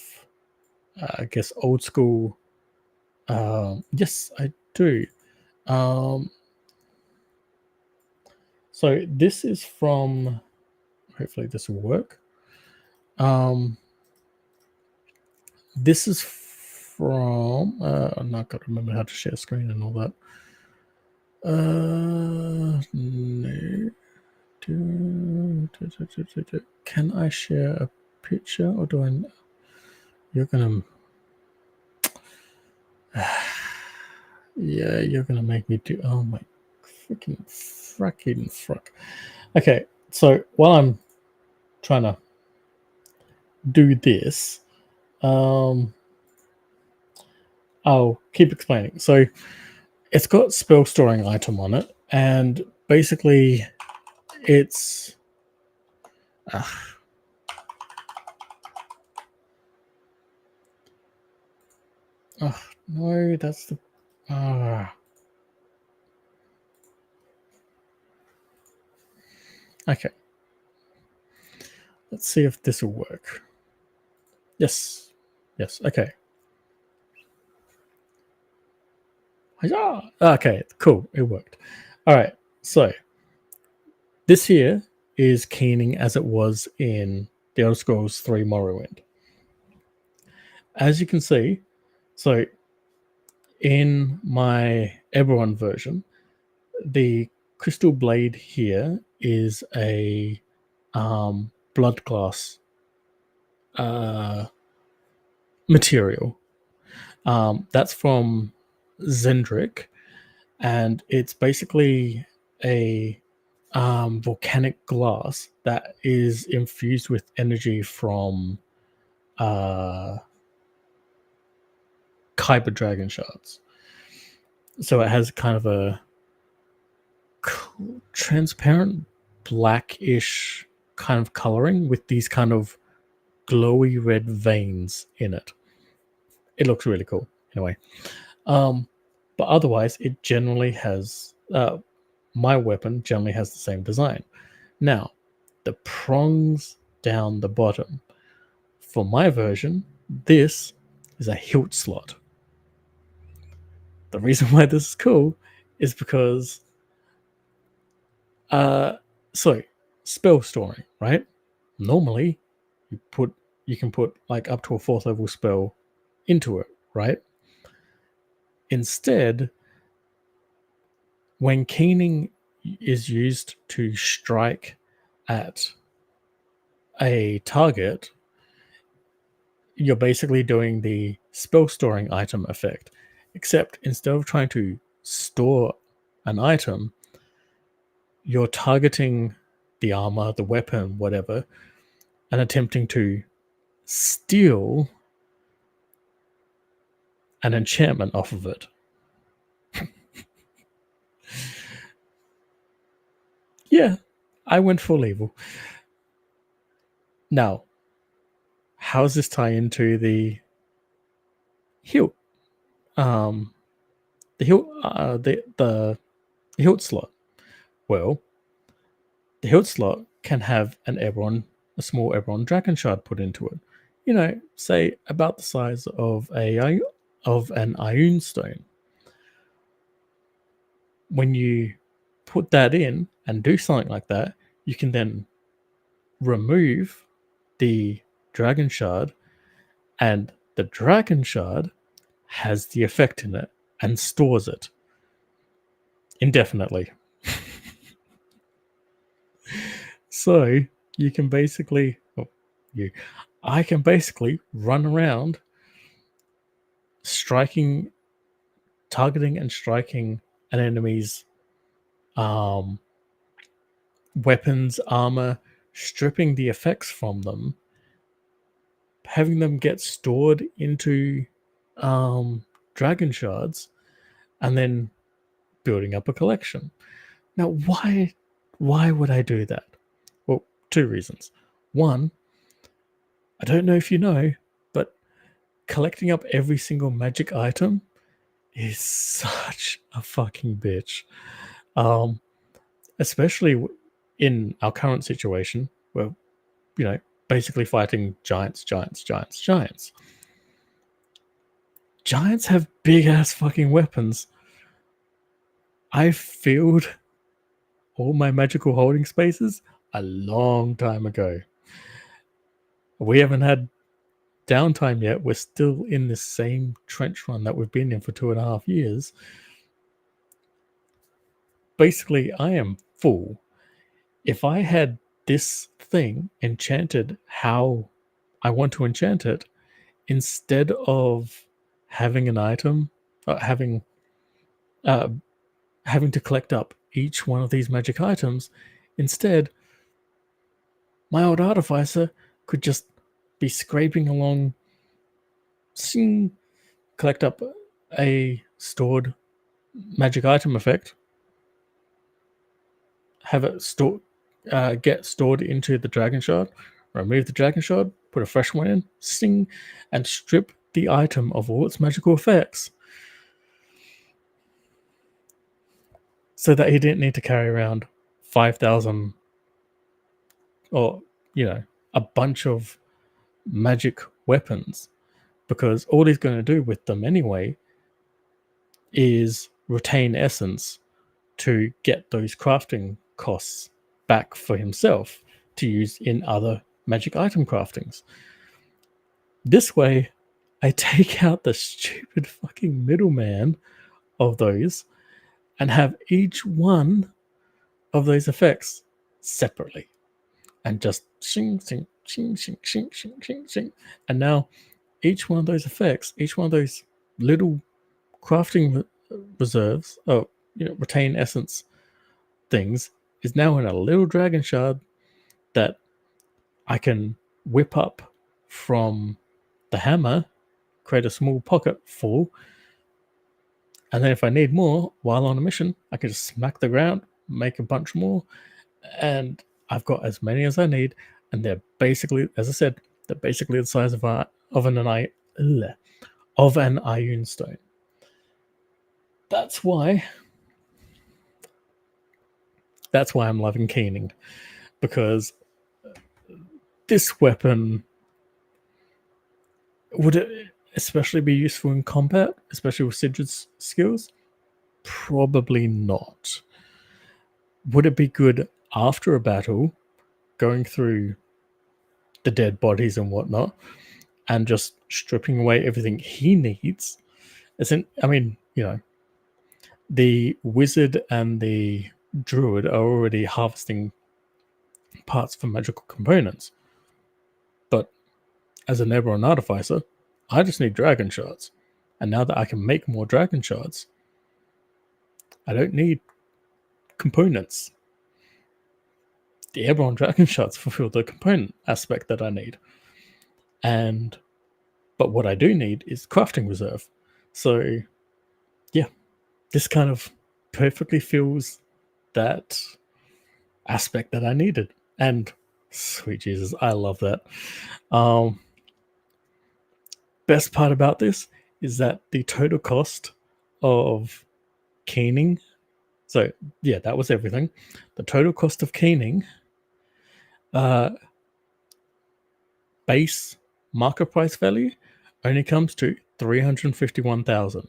I guess old school. Yes, I do. So this is from, hopefully this will work. This is from, I'm not going to remember how to share screen and all that. No. Can I share a picture, or do I? You're gonna. Yeah, you're gonna make me do. Oh my freaking fuck. Okay, so while I'm trying to do this, I'll keep explaining. So it's got spell storing item on it, and basically it's no, that's the okay. Let's see if this will work. Yes. Okay. Okay, cool. It worked. All right. So this here is keening as it was in the Elder Scrolls 3 Morrowind. As you can see, so in my Eberron version, the crystal blade here is a blood glass material. That's from Drek, and it's basically a volcanic glass that is infused with energy from Kyber dragon shards. So it has kind of a transparent blackish kind of coloring with these kind of glowy red veins in it. It looks really cool anyway. But otherwise it generally has my weapon generally has the same design. Now, the prongs down the bottom. For my version, this is a hilt slot. The reason why this is cool is because so spell storing, right? Normally you can put like up to a 4th level spell into it, right? Instead, when keening is used to strike at a target, you're basically doing the spell storing item effect, except instead of trying to store an item, you're targeting the armor, the weapon, whatever, and attempting to steal an enchantment off of it. Yeah, I went full evil. Now, how does this tie into the hilt? The hilt slot. Well, the hilt slot can have a small Eberron dragon shard put into it. You know, say about the size of an Ioun stone. When you put that in and do something like that, you can then remove the dragon shard, and the dragon shard has the effect in it and stores it indefinitely. So you can basically, I can basically run around targeting and striking an enemy's weapons, armor, stripping the effects from them, having them get stored into dragon shards, and then building up a collection. Now, why would I do that? Well, 2 reasons. One, I don't know if you know, but collecting up every single magic item is such a fucking bitch. Especially in our current situation where, basically fighting giants. Giants have big ass fucking weapons. I filled all my magical holding spaces a long time ago. We haven't had downtime yet. We're still in the same trench run that we've been in for 2.5 years. Basically, I am full. If I had this thing enchanted how I want to enchant it, instead of having an item, having uh, having to collect up each one of these magic items, instead, my old artificer could just be scraping along, sing, collect up a stored magic item effect, have it get stored into the dragon shard, remove the dragon shard, put a fresh one in, sing, and strip the item of all its magical effects, so that he didn't need to carry around 5,000 or, a bunch of magic weapons, because all he's going to do with them anyway is retain essence to get those crafting costs back for himself to use in other magic item craftings. This way, I take out the stupid fucking middleman of those and have each one of those effects separately, and just shing, shing, shing, shing, shing, shing, shing, shing. And now each one of those effects, each one of those little crafting reserves, retain essence things, is now in a little dragon shard that I can whip up from the hammer, create a small pocket full, and then if I need more while on a mission, I can just smack the ground, make a bunch more, and I've got as many as I need. And they're basically, as I said, they're basically the size of an Ioun stone. That's why I'm loving keening, because this weapon, would it especially be useful in combat, especially with Sigrid's skills? Probably not. Would it be good after a battle, going through the dead bodies and whatnot, and just stripping away everything he needs? The wizard and the druid are already harvesting parts for magical components. But as an Eberron artificer, I just need dragon shards. And now that I can make more dragon shards, I don't need components. The Eberron dragon shards fulfill the component aspect that I need. But what I do need is crafting reserve. So yeah, this kind of perfectly fills that aspect that I needed. And sweet Jesus, I love that. Best part about this is that the total cost of keening, so yeah, that was everything. The total cost of keening, base market price value, only comes to 351,000.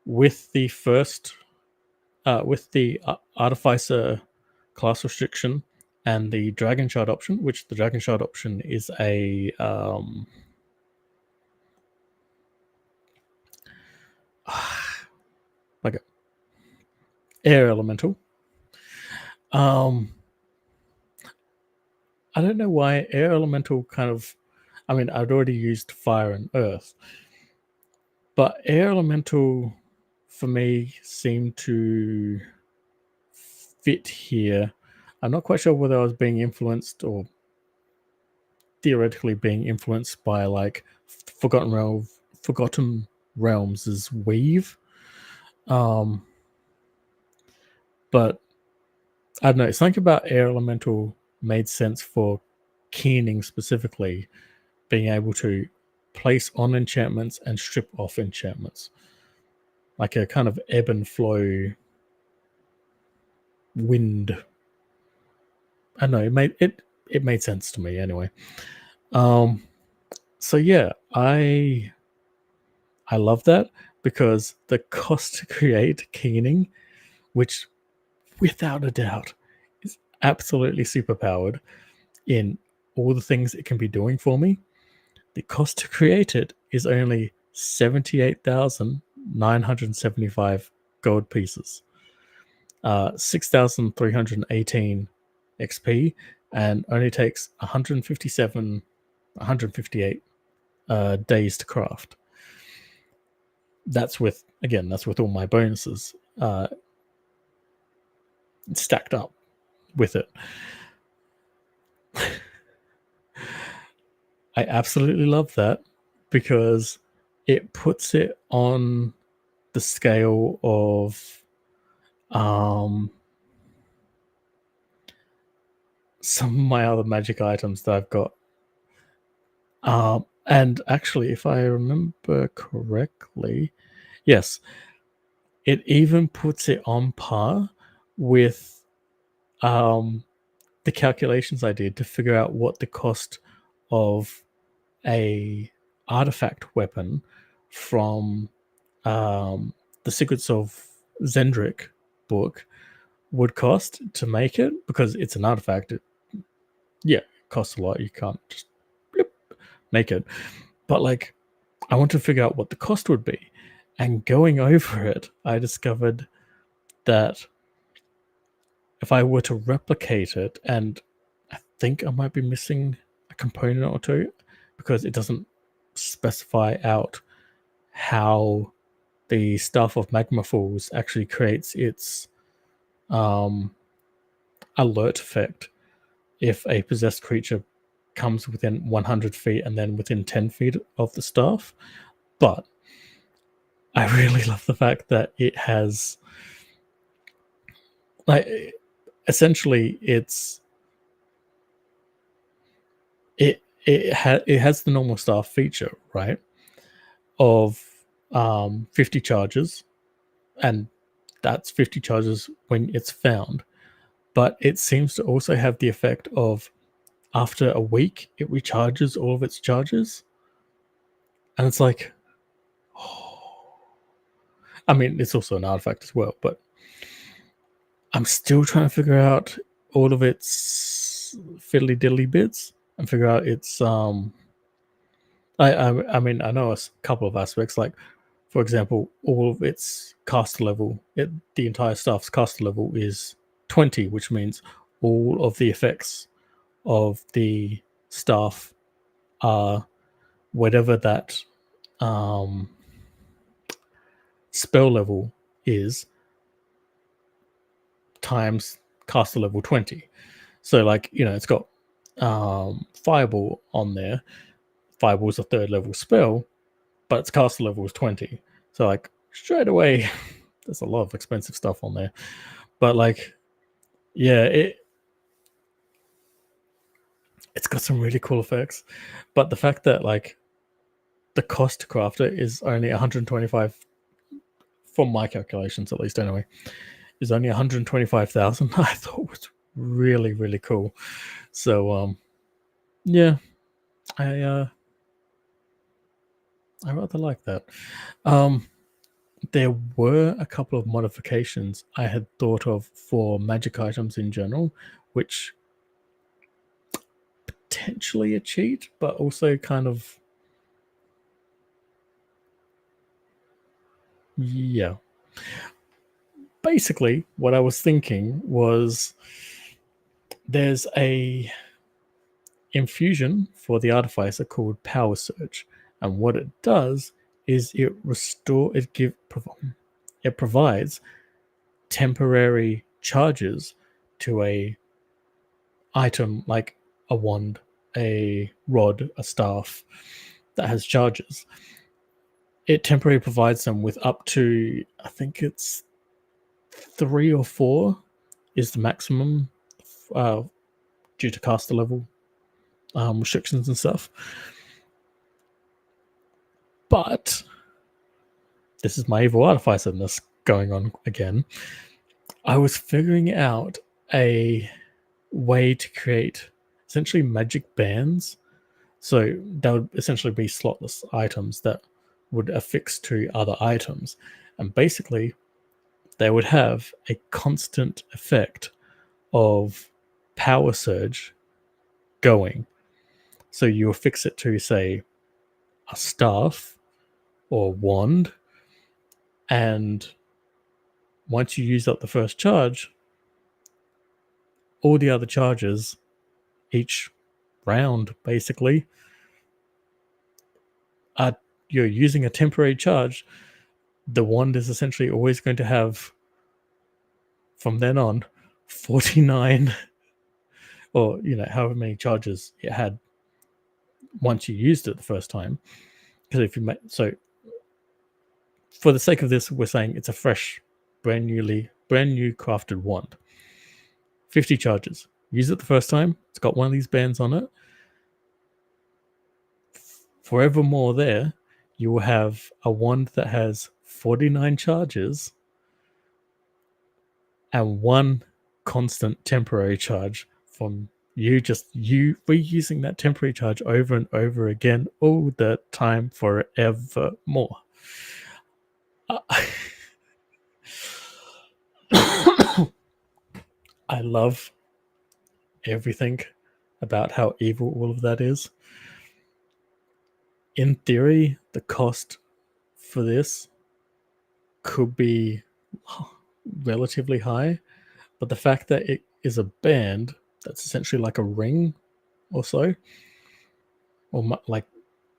With the artificer class restriction and the dragon shard option, which the dragon shard option is a like a air elemental. I don't know why air elemental I'd already used fire and earth, but air elemental for me seemed to fit here. I'm not quite sure whether I was being influenced or theoretically being influenced by like Forgotten Realms' weave. But I don't know, something about air elemental made sense for keening specifically, being able to place on enchantments and strip off enchantments, like a kind of ebb and flow wind. I don't know, it made sense to me anyway. So yeah, I love that. because the cost to create keening, which without a doubt is absolutely superpowered in all the things it can be doing for me, the cost to create it is only 78,975 gold pieces, 6,318 XP, and only takes 158 days to craft. That's with all my bonuses stacked up with it. I absolutely love that because it puts it on the scale of some of my other magic items that I've got. And actually, if I remember correctly, yes, it even puts it on par with the calculations I did to figure out what the cost of a artifact weapon from the Secrets of Zendrick book would cost to make it, because it's an artifact. It costs a lot. You can't just make it. But like, I want to figure out what the cost would be. And going over it, I discovered that if I were to replicate it, and I think I might be missing a component or two because it doesn't specify out how the Staff of Magma Falls actually creates its alert effect if a possessed creature comes within 100 feet and then within 10 feet of the staff. But I really love the fact that it has, like, essentially it has the normal staff feature, right, of 50 charges, and that's 50 charges when it's found. But it seems to also have the effect of, after a week, it recharges all of its charges. And it's like, oh. I mean, it's also an artifact as well, but I'm still trying to figure out all of its fiddly diddly bits and figure out its I mean, I know a couple of aspects, like, for example, all of its caster level, the entire staff's caster level is 20, which means all of the effects of the staff are whatever that spell level is times caster level 20. So, like, it's got Fireball on there. Fireball's a 3rd level spell, but its caster level is 20. So, like, straight away, there's a lot of expensive stuff on there. But, like, yeah, it's got some really cool effects. But the fact that, like, the cost to craft it is only 125, from my calculations at least anyway, is only 125,000, I thought was really, really cool. So, yeah, I rather like that. There were a couple of modifications I had thought of for magic items in general, which potentially a cheat, but also kind of, yeah. Basically, what I was thinking was, there's a infusion for the artificer called Power Surge, and what it does is it provides temporary charges to a item like a wand, a rod, a staff that has charges. It temporarily provides them with up to, I think it's 3 or 4 is the maximum, due to caster level restrictions and stuff. But this is my evil artificerness going on again. I was figuring out a way to create essentially magic bands. So that would essentially be slotless items that would affix to other items. And basically, they would have a constant effect of power surge going. So you affix it to, say, a staff or wand, and once you use up the first charge, all the other charges, each round basically, are you're using a temporary charge. The wand is essentially always going to have, from then on, 49 or however many charges it had once you used it the first time. Because if you so for the sake of this, we're saying it's a fresh, brand new crafted wand. 50 charges. Use it the first time. It's got one of these bands on it. Forevermore there, you will have a wand that has 49 charges and one constant temporary charge from you reusing that temporary charge over and over again all the time forevermore. I love everything about how evil all of that is. In theory, the cost for this could be relatively high, but the fact that it is a band that's essentially like a ring or so, or like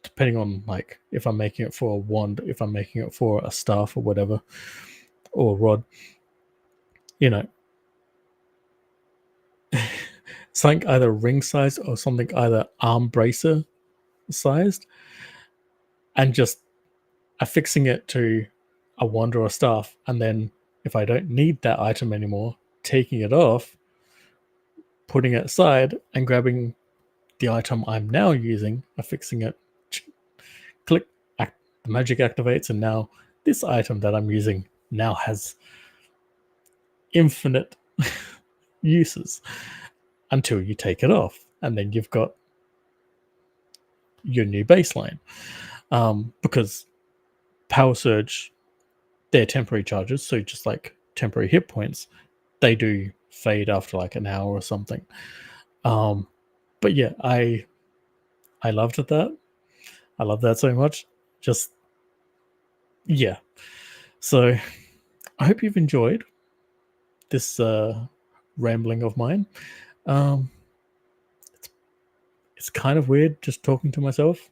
depending on like if I'm making it for a wand, if I'm making it for a staff or whatever, or a rod, something either ring sized or something either arm bracer sized, and just affixing it to a wand or a staff, and then if I don't need that item anymore, taking it off, putting it aside, and grabbing the item I'm now using, affixing it, click, the magic activates, and now this item that I'm using now has infinite uses until you take it off, and then you've got your new baseline. Because power surge, they're temporary charges, so just like temporary hit points, they do fade after like an hour or something. But yeah, I loved that. I love that so much. Just yeah. So I hope you've enjoyed this rambling of mine. It's kind of weird just talking to myself.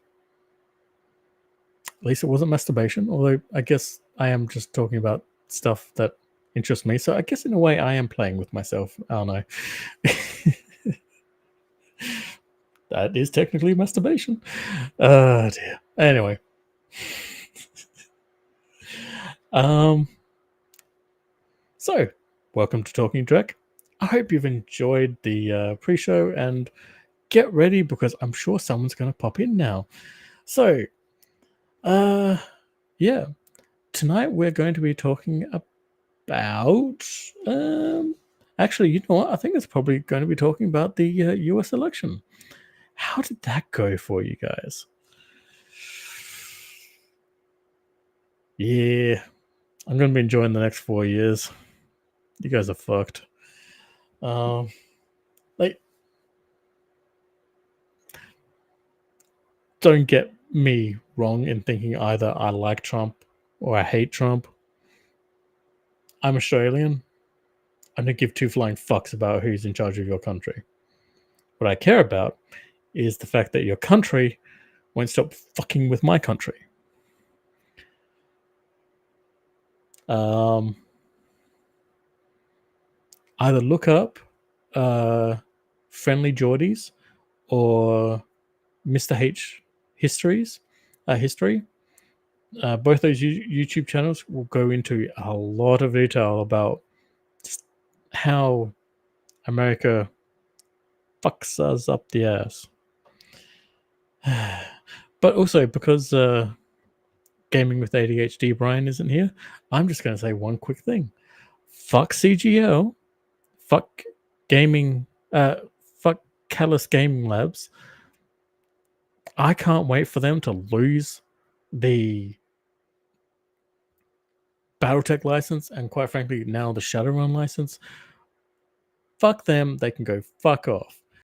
At least it wasn't masturbation, although I guess I am just talking about stuff that interests me. So I guess in a way I am playing with myself. I don't know. That is technically masturbation. Dear. Anyway. So, welcome to Talking Drek. I hope you've enjoyed the pre-show, and get ready because I'm sure someone's going to pop in now. So, yeah, tonight we're going to be talking about. Actually, you know what? I think it's probably going to be talking about the US election. How did that go for you guys? Yeah, I'm going to be enjoying the next 4 years. You guys are fucked. Like, don't get me wrong in thinking either I like Trump or I hate Trump. I'm Australian. I don't give two flying fucks about who's in charge of your country. What I care about is the fact that your country won't stop fucking with my country. Either look up Friendly Geordies or Mr. H history. Both those YouTube channels will go into a lot of detail about just how America fucks us up the ass. But also because Gaming with ADHD Brian isn't here, I'm just going to say one quick thing. Fuck CGL. Fuck gaming. Fuck Callous Gaming Labs. I can't wait for them to lose the Battletech license, and quite frankly, now the Shadowrun license. Fuck them. They can go fuck off.